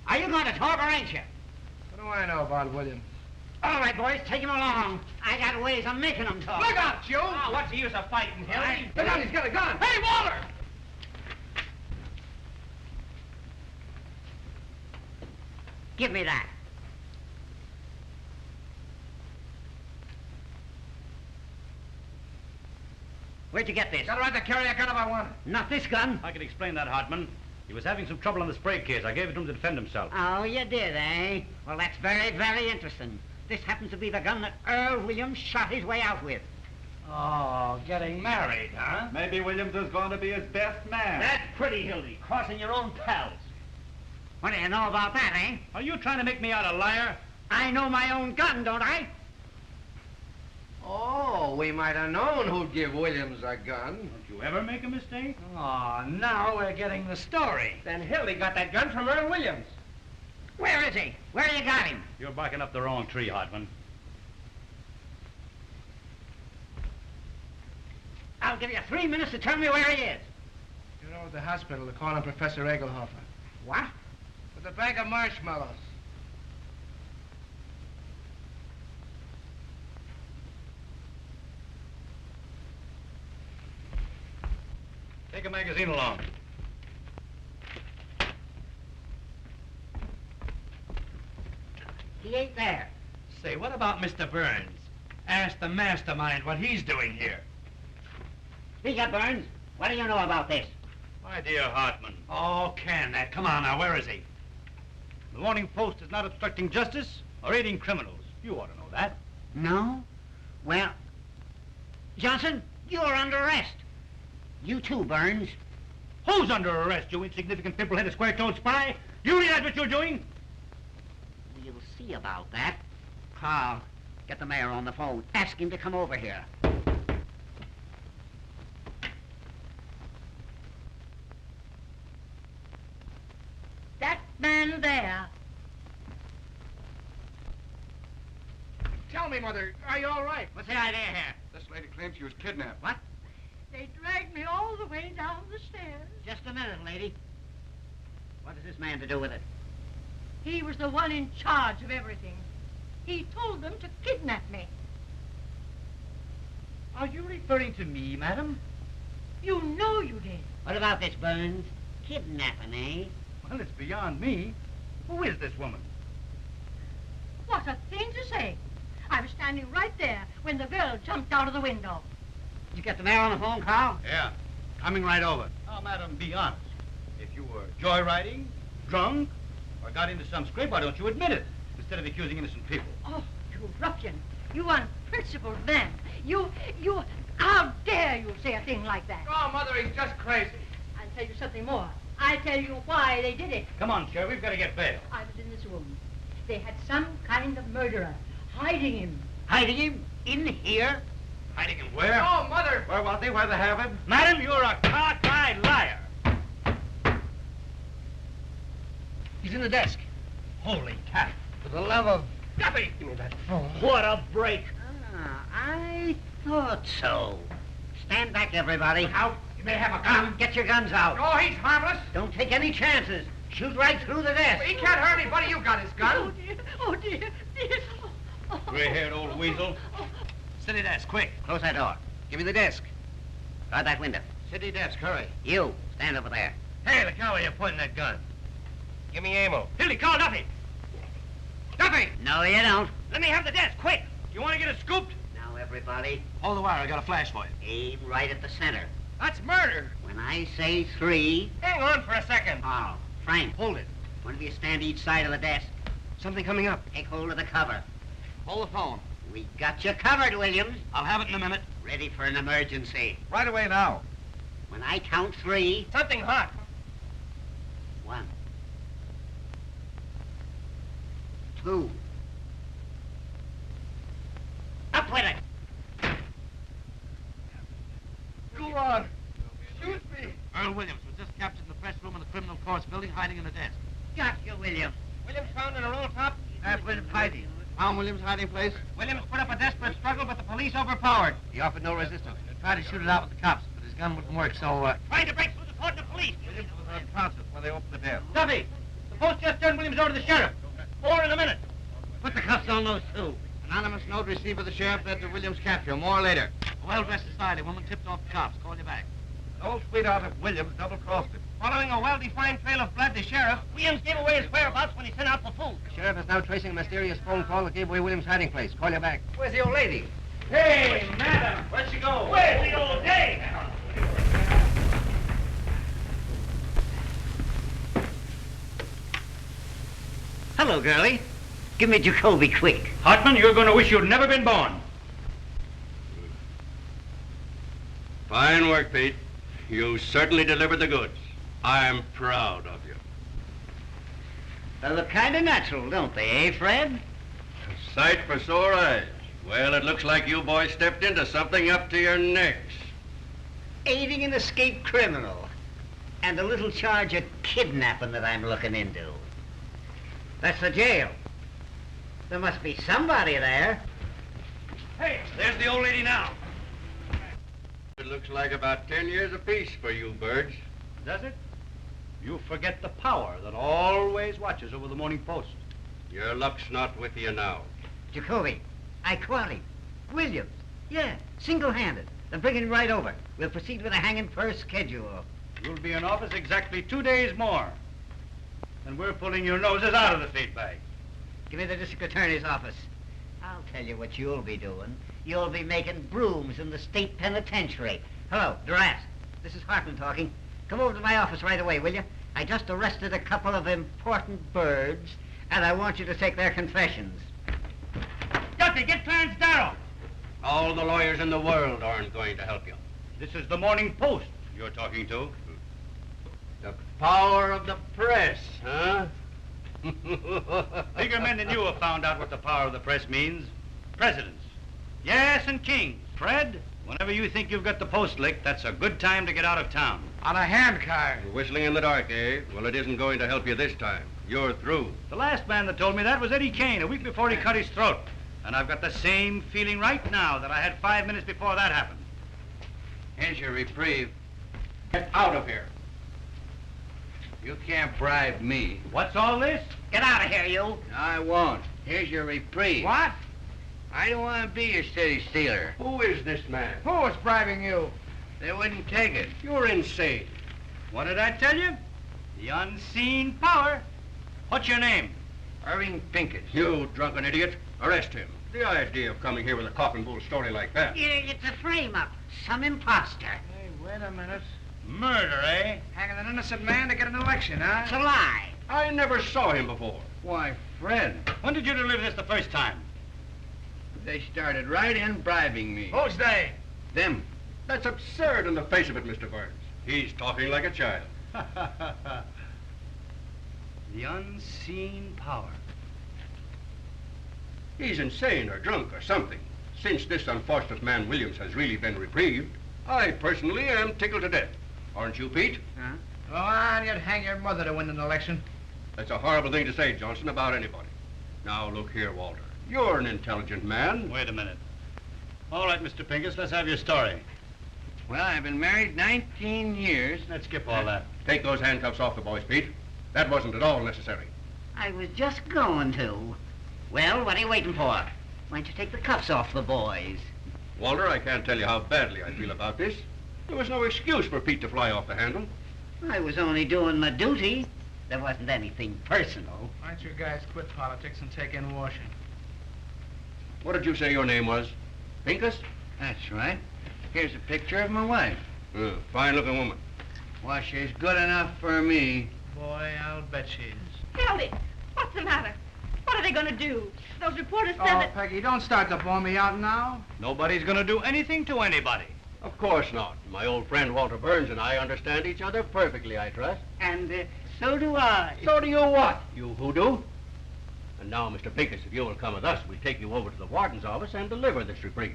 [SPEAKER 3] Are you going to talk or ain't you?
[SPEAKER 6] What do I know about Williams?
[SPEAKER 3] All right, boys, take him along. I got ways of making him talk.
[SPEAKER 6] Look out, Joe!
[SPEAKER 7] Oh, what's the use of fighting, Hildy?
[SPEAKER 2] Look out, he's got a gun.
[SPEAKER 6] Hey, Waller!
[SPEAKER 3] Give me that. Where'd you get this?
[SPEAKER 6] Got a right to carry a gun if I want it.
[SPEAKER 3] Not this gun.
[SPEAKER 1] I can explain that, Hartman. He was having some trouble on the spray case. I gave it to him to defend himself.
[SPEAKER 3] Oh, you did, eh? Well, that's very, very interesting. This happens to be the gun that Earl Williams shot his way out with.
[SPEAKER 7] Oh, getting married, huh?
[SPEAKER 11] Maybe Williams is going to be his best man.
[SPEAKER 7] That's pretty, Hildy. Crossing your own pals.
[SPEAKER 3] What do you know about that, eh?
[SPEAKER 1] Are you trying to make me out a liar?
[SPEAKER 3] I know my own gun, don't I?
[SPEAKER 2] Oh, we might have known who'd give Williams a gun.
[SPEAKER 1] Don't you ever make a mistake?
[SPEAKER 7] Oh, now we're getting the story.
[SPEAKER 2] Then Hildy got that gun from Earl Williams.
[SPEAKER 3] Where is he? Where you got him?
[SPEAKER 1] You're barking up the wrong tree, Hartman.
[SPEAKER 3] I'll give you 3 minutes to tell me where he is.
[SPEAKER 6] You're over at the hospital to call on Professor Egelhofer.
[SPEAKER 3] What?
[SPEAKER 6] With a bag of marshmallows.
[SPEAKER 1] Take a magazine along.
[SPEAKER 3] He ain't there.
[SPEAKER 7] Say, what about Mr. Burns? Ask the mastermind what he's doing here.
[SPEAKER 3] Speak up, Burns. What do you know about this?
[SPEAKER 1] My dear Hartman,
[SPEAKER 7] Oh, can that? Come on now, where is he?
[SPEAKER 1] the Morning Post is not obstructing justice or aiding criminals. You ought to know that.
[SPEAKER 3] No? Well, Johnson, you're under arrest. You too, Burns.
[SPEAKER 1] Who's under arrest, you insignificant pimple-headed square-toed spy? Do you realize what you're doing?
[SPEAKER 3] You'll see about that. Carl, get the mayor on the phone. Ask him to come over here.
[SPEAKER 8] That man there.
[SPEAKER 6] Tell me, Mother, are you all right?
[SPEAKER 3] What's the idea here?
[SPEAKER 9] This lady claims she was kidnapped.
[SPEAKER 3] What?
[SPEAKER 8] They dragged me all the way down the stairs.
[SPEAKER 3] Just a minute, lady. What has this man to do with it?
[SPEAKER 8] He was the one in charge of everything. He told them to kidnap me.
[SPEAKER 7] Are you referring to me, madam?
[SPEAKER 8] You know you did.
[SPEAKER 3] What about this, Burns? Kidnapping, eh?
[SPEAKER 1] Well, it's beyond me.
[SPEAKER 7] Who is this woman?
[SPEAKER 8] What a thing to say. I was standing right there when the girl jumped out of the window.
[SPEAKER 3] Did you get the mail on the phone, Carl?
[SPEAKER 1] Yeah.
[SPEAKER 7] Coming right over.
[SPEAKER 1] Now, madam, be honest. If you were joyriding, drunk, or got into some scrape, why don't you admit it, instead of accusing innocent people?
[SPEAKER 8] Oh, you ruffian. You unprincipled man. How dare you say a thing like that?
[SPEAKER 7] Oh, Mother, he's just crazy.
[SPEAKER 8] I'll tell you something more. I'll tell you why they did it.
[SPEAKER 1] Come on, Sheriff, we've got to get bail.
[SPEAKER 8] I was in this room. They had some kind of murderer hiding him.
[SPEAKER 3] Hiding him in here?
[SPEAKER 1] Hiding him where?
[SPEAKER 7] Oh, Mother!
[SPEAKER 1] Where was he? Where they have him? Madam, you're a cockeyed liar.
[SPEAKER 7] He's in the desk.
[SPEAKER 1] Holy cat.
[SPEAKER 7] For the love of...
[SPEAKER 1] Duffy!
[SPEAKER 7] Give me that.
[SPEAKER 3] What a break. I thought so. Stand back, everybody.
[SPEAKER 7] Look out. You may have a gun.
[SPEAKER 3] Get your guns out.
[SPEAKER 7] Oh, he's harmless.
[SPEAKER 3] Don't take any chances. Shoot right through the desk.
[SPEAKER 7] He can't hurt anybody. You got his
[SPEAKER 8] Oh,
[SPEAKER 7] gun.
[SPEAKER 8] dear. Oh, dear. Dear. Oh.
[SPEAKER 1] Gray-haired old weasel.
[SPEAKER 7] City desk, quick.
[SPEAKER 3] Close that door.
[SPEAKER 7] Give me the desk.
[SPEAKER 3] Guard that window.
[SPEAKER 7] City desk, hurry.
[SPEAKER 3] You, stand over there.
[SPEAKER 7] Hey, look out where you're pointing that gun. Give me ammo. Hildy, call Duffy. Duffy!
[SPEAKER 3] No, you don't.
[SPEAKER 7] Let me have the desk, quick. You want to get it scooped?
[SPEAKER 3] Now, everybody,
[SPEAKER 7] Hold the wire. I got a flash for you.
[SPEAKER 3] aim right at the center.
[SPEAKER 7] That's murder.
[SPEAKER 3] When I say 3...
[SPEAKER 7] Hang on for a second.
[SPEAKER 3] Oh, Frank,
[SPEAKER 7] Hold it.
[SPEAKER 3] one of you stand each side of the desk.
[SPEAKER 7] Something coming up.
[SPEAKER 3] Take hold of the cover.
[SPEAKER 7] Hold the phone.
[SPEAKER 3] We got you covered, Williams.
[SPEAKER 7] I'll have it in a minute.
[SPEAKER 3] Ready for an emergency.
[SPEAKER 7] Right away now.
[SPEAKER 3] When I count 3...
[SPEAKER 7] Something hot.
[SPEAKER 3] 1, 2. Up with it.
[SPEAKER 7] Go on. Shoot me.
[SPEAKER 5] Earl Williams was just captured in the press room of the criminal courts building, hiding in a desk.
[SPEAKER 3] Got you, Williams.
[SPEAKER 7] Williams found in a roll top.
[SPEAKER 5] Williams hiding. Found Williams' hiding place.
[SPEAKER 7] Williams put up a desperate struggle, but the police overpowered.
[SPEAKER 5] He offered no resistance. He tried to shoot it out with the cops, but his gun wouldn't work, so,
[SPEAKER 7] Trying to break through the cordon of police.
[SPEAKER 5] Williams was unconscious when they opened the desk.
[SPEAKER 7] Duffy, the post just turned Williams over to the sheriff. 4 in a minute.
[SPEAKER 3] Put the cuffs on those two.
[SPEAKER 5] Anonymous note received by the sheriff led to Williams' capture. More later. A well-dressed society woman tipped off the cops. Call you back.
[SPEAKER 7] The old sweetheart of Williams double-crossed him. Following a well-defined trail of blood, the sheriff, Williams gave away his whereabouts when he sent out for food.
[SPEAKER 5] The sheriff is now tracing a mysterious phone call that gave away Williams' hiding place. Call you back.
[SPEAKER 7] Where's the old lady?
[SPEAKER 2] Hey, madam, where'd she go?
[SPEAKER 7] Where's the old dame?
[SPEAKER 3] Hello, girlie. Give me Jacoby quick.
[SPEAKER 1] Hartman, you're going to wish you'd never been born.
[SPEAKER 15] Fine work, Pete. You certainly delivered the goods. I'm proud of you.
[SPEAKER 3] They look kind of natural, don't they, eh, Fred?
[SPEAKER 15] A sight for sore eyes. Well, it looks like you boys stepped into something up to your necks.
[SPEAKER 3] Aiding an escaped criminal. And a little charge of kidnapping that I'm looking into. That's the jail. There must be somebody there.
[SPEAKER 7] Hey, there's the old lady now.
[SPEAKER 15] It looks like about 10 years apiece for you birds.
[SPEAKER 1] Does it? You forget the power that always watches over the Morning Post.
[SPEAKER 15] Your luck's not with you now.
[SPEAKER 3] Jacoby, I caught him. Williams. Yeah, single-handed. Then bring him right over. We'll proceed with the hanging per schedule.
[SPEAKER 1] You'll be in office exactly 2 days more. And we're pulling your noses out of the feed bag.
[SPEAKER 3] Give me the district attorney's office. I'll tell you what you'll be doing. You'll be making brooms in the state penitentiary. Hello, Duras. This is Hartman talking. Come over to my office right away, will you? I just arrested a couple of important birds, and I want you to take their confessions.
[SPEAKER 7] Duffy, get Clarence Darrow.
[SPEAKER 15] All the lawyers in the world aren't going to help you.
[SPEAKER 1] This is the Morning Post you're talking to.
[SPEAKER 15] The power of the press, huh?
[SPEAKER 1] Bigger men than you have found out what the power of the press means. Presidents. Yes, and kings. Fred, whenever you think you've got the Post licked, that's a good time to get out of town.
[SPEAKER 7] On a handcar.
[SPEAKER 15] You're whistling in the dark, eh? Well, it isn't going to help you this time. You're through.
[SPEAKER 1] The last man that told me that was Eddie Kane a week before he cut his throat. And I've got the same feeling right now that I had 5 minutes before that happened.
[SPEAKER 7] Here's your reprieve. Get out of here. You can't bribe me.
[SPEAKER 1] What's all this?
[SPEAKER 3] Get out of here, you.
[SPEAKER 7] I won't. Here's your reprieve.
[SPEAKER 3] What?
[SPEAKER 7] I don't want to be your steady stealer.
[SPEAKER 15] Who is this man?
[SPEAKER 7] Who was bribing you? They wouldn't take it.
[SPEAKER 15] You're insane.
[SPEAKER 1] What did I tell you? The unseen power.
[SPEAKER 15] What's your name?
[SPEAKER 7] Irving Pincus.
[SPEAKER 15] You drunken idiot. Arrest him. The idea of coming here with a cock and bull story like that.
[SPEAKER 3] It's a frame-up. Some imposter.
[SPEAKER 7] Hey, wait a minute.
[SPEAKER 15] Murder, eh?
[SPEAKER 6] Hanging an innocent man to get an election, huh?
[SPEAKER 3] It's a lie.
[SPEAKER 15] I never saw him before.
[SPEAKER 7] Why, Fred,
[SPEAKER 15] When did you deliver this the first time?
[SPEAKER 7] they started right in bribing me.
[SPEAKER 6] Who's they?
[SPEAKER 7] Them.
[SPEAKER 15] That's absurd in the face of it, Mr. Burns. He's talking like a child.
[SPEAKER 7] The unseen power.
[SPEAKER 15] He's insane or drunk or something. Since this unfortunate man Williams has really been reprieved, I personally am tickled to death. Aren't you, Pete?
[SPEAKER 7] Huh?
[SPEAKER 6] Go on, you'd hang your mother to win an election.
[SPEAKER 15] That's a horrible thing to say, Johnson, about anybody. Now, look here, Walter. You're an intelligent man.
[SPEAKER 1] Wait a minute. All right, Mr. Pincus, let's have your story.
[SPEAKER 7] Well, I've been married 19 years.
[SPEAKER 1] Let's skip all that.
[SPEAKER 15] Take those handcuffs off the boys, Pete. That wasn't at all necessary.
[SPEAKER 3] I was just going to. Well, what are you waiting for? Why don't you take the cuffs off the boys?
[SPEAKER 15] Walter, I can't tell you how badly I feel about this. There was no excuse for Pete to fly off the handle.
[SPEAKER 3] I was only doing my duty. There wasn't anything personal.
[SPEAKER 6] Why don't you guys quit politics and take in washing?
[SPEAKER 15] What did you say your name was? Pincus?
[SPEAKER 7] That's right. Here's a picture of my wife.
[SPEAKER 15] Fine-looking woman.
[SPEAKER 7] Well, she's good enough for me.
[SPEAKER 6] Boy, I'll bet she is.
[SPEAKER 8] Hildy, what's the matter? What are they going to do? Those reporters said
[SPEAKER 6] Oh,
[SPEAKER 8] that...
[SPEAKER 6] Peggy, don't start to bore me out now.
[SPEAKER 1] Nobody's going to do anything to anybody.
[SPEAKER 15] Of course not. My old friend Walter Burns and I understand each other perfectly, I trust.
[SPEAKER 3] And so do I.
[SPEAKER 15] So do you what, you hoodoo? And now, Mr. Pincus, if you will come with us, we'll take you over to the warden's office and deliver this reprieve.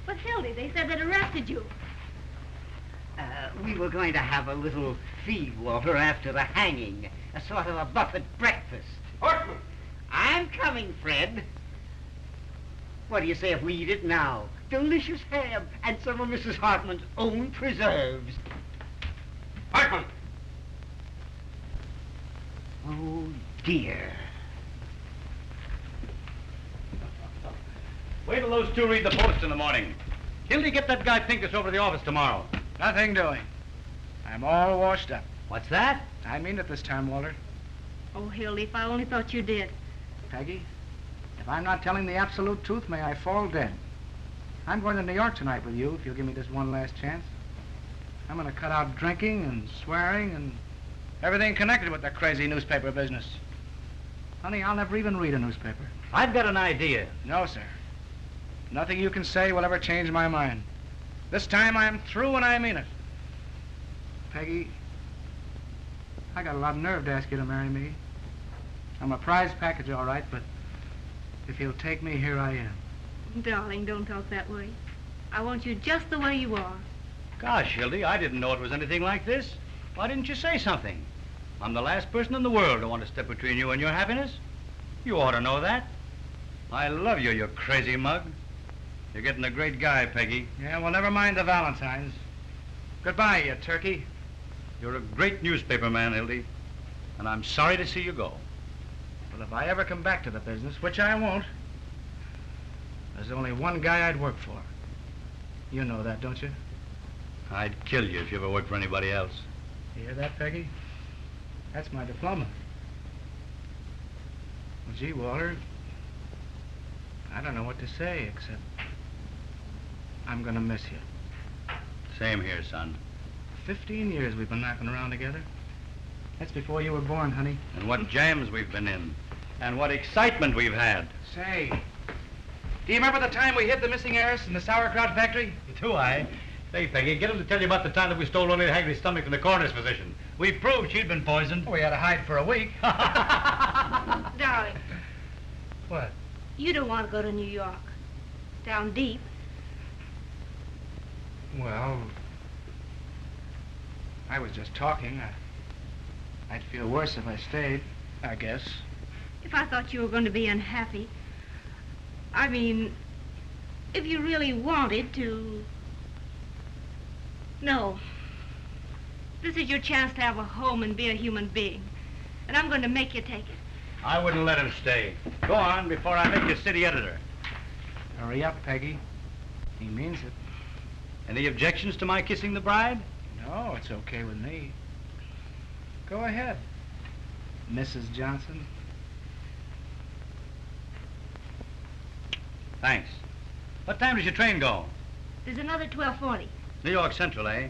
[SPEAKER 8] But Hildy, they said they'd arrested you.
[SPEAKER 3] We were going to have a little feed, Walter, after the hanging. A sort of a buffet breakfast.
[SPEAKER 15] Hartman!
[SPEAKER 3] I'm coming, Fred. What do you say if we eat it now? Delicious ham and some of Mrs. Hartman's own preserves.
[SPEAKER 15] Hartman!
[SPEAKER 3] Oh, dear.
[SPEAKER 1] Wait till those two read the Post in the morning. Hildy, get that guy Pincus over to the office tomorrow.
[SPEAKER 6] Nothing doing. I'm all washed up.
[SPEAKER 1] What's that?
[SPEAKER 6] I mean it this time, Walter.
[SPEAKER 12] Oh, Hildy, if I only thought you did.
[SPEAKER 6] Peggy, if I'm not telling the absolute truth, may I fall dead. I'm going to New York tonight with you, if you'll give me this one last chance. I'm going to cut out drinking and swearing and everything connected with that crazy newspaper business. Honey, I'll never even read a newspaper.
[SPEAKER 1] I've got an idea.
[SPEAKER 6] No, sir. Nothing you can say will ever change my mind. This time I'm through and I mean it. Peggy, I got a lot of nerve to ask you to marry me. I'm a prize package, all right, but if you'll take me, here I am.
[SPEAKER 12] Darling, don't talk that way. I want you just the way you are.
[SPEAKER 1] Gosh, Hildy, I didn't know it was anything like this. Why didn't you say something? I'm the last person in the world to want to step between you and your happiness. You ought to know that. I love you, you crazy mug. You're getting a great guy, Peggy.
[SPEAKER 6] Yeah, well, never mind the Valentines. Goodbye, you turkey.
[SPEAKER 1] You're a great newspaper man, Hildy, and I'm sorry to see you go.
[SPEAKER 6] Well, if I ever come back to the business, which I won't, there's only one guy I'd work for. You know that, don't you?
[SPEAKER 1] I'd kill you if you ever worked for anybody else.
[SPEAKER 6] You hear that, Peggy? That's my diploma. Well, gee, Walter, I don't know what to say, except I'm gonna miss you.
[SPEAKER 1] Same here, son.
[SPEAKER 6] 15 years we've been knocking around together. That's before you were born, honey.
[SPEAKER 1] And what jams we've been in. And what excitement we've had.
[SPEAKER 6] Say, do you remember the time we hid the missing heiress in the sauerkraut factory?
[SPEAKER 1] Do I? Say, Peggy, get him to tell you about the time that we stole Lily Hagley's stomach from the coroner's physician. We proved she'd been poisoned.
[SPEAKER 6] We had to hide for a week.
[SPEAKER 12] Darling,
[SPEAKER 6] What?
[SPEAKER 12] you don't want to go to New York. Down deep.
[SPEAKER 6] Well, I was just talking. I'd feel worse if I stayed, I guess.
[SPEAKER 12] If I thought you were going to be unhappy, I mean, if you really wanted to... No. This is your chance to have a home and be a human being. And I'm going to make you take it.
[SPEAKER 1] I wouldn't let him stay. Go on before I make you city editor.
[SPEAKER 6] Hurry up, Peggy. He means it.
[SPEAKER 1] Any objections to my kissing the bride?
[SPEAKER 6] No, it's okay with me. Go ahead.
[SPEAKER 7] Mrs. Johnson?
[SPEAKER 1] Thanks. What time does your train go?
[SPEAKER 12] There's another 12:40.
[SPEAKER 1] New York Central, eh?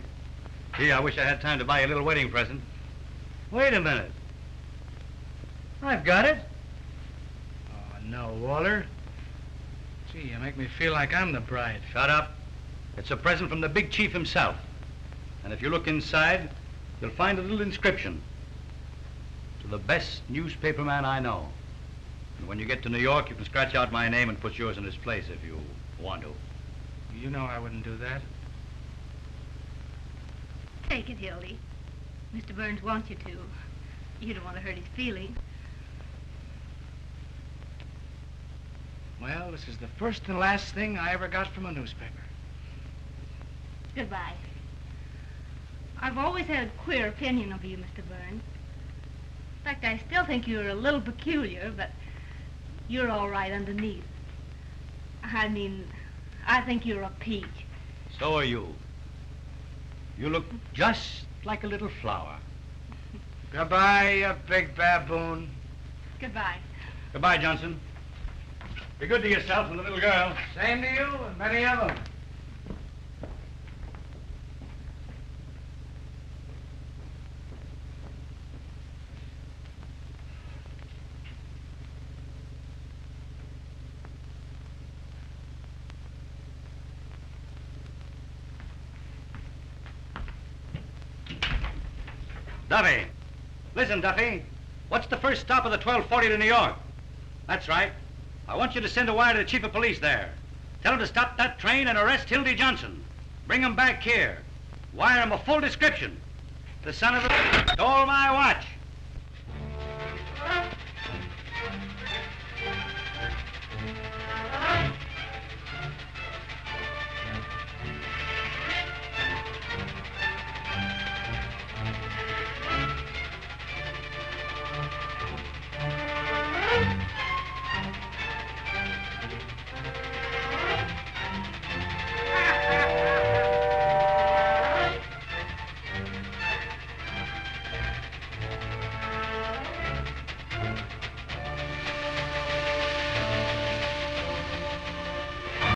[SPEAKER 1] Gee, I wish I had time to buy you a little wedding present. Wait a minute. I've got it.
[SPEAKER 7] Oh, no, Walter. Gee, you make me feel like I'm the bride.
[SPEAKER 1] Shut up. It's a present from the big chief himself. And if you look inside, you'll find a little inscription. To the best newspaperman I know. And when you get to New York, you can scratch out my name and put yours in its place if you want to.
[SPEAKER 7] You know I wouldn't do that.
[SPEAKER 12] Take it, Hildy. Mr. Burns wants you to. You don't want to hurt his feelings.
[SPEAKER 7] Well, this is the first and last thing I ever got from a newspaper.
[SPEAKER 12] Goodbye. I've always had a queer opinion of you, Mr. Burns. In fact, I still think you're a little peculiar, but you're all right underneath. I mean, I think you're a peach.
[SPEAKER 1] So are you. You look just like a little flower.
[SPEAKER 7] Goodbye, you big baboon.
[SPEAKER 12] Goodbye.
[SPEAKER 1] Goodbye, Johnson. Be good to yourself and the little girl.
[SPEAKER 7] Same to you and many of them.
[SPEAKER 1] Duffy. Listen, Duffy. What's the first stop of the 12:40 to New York? That's right. I want you to send a wire to the chief of police there. Tell him to stop that train and arrest Hildy Johnson. Bring him back here. Wire him a full description. The son of a stole my watch.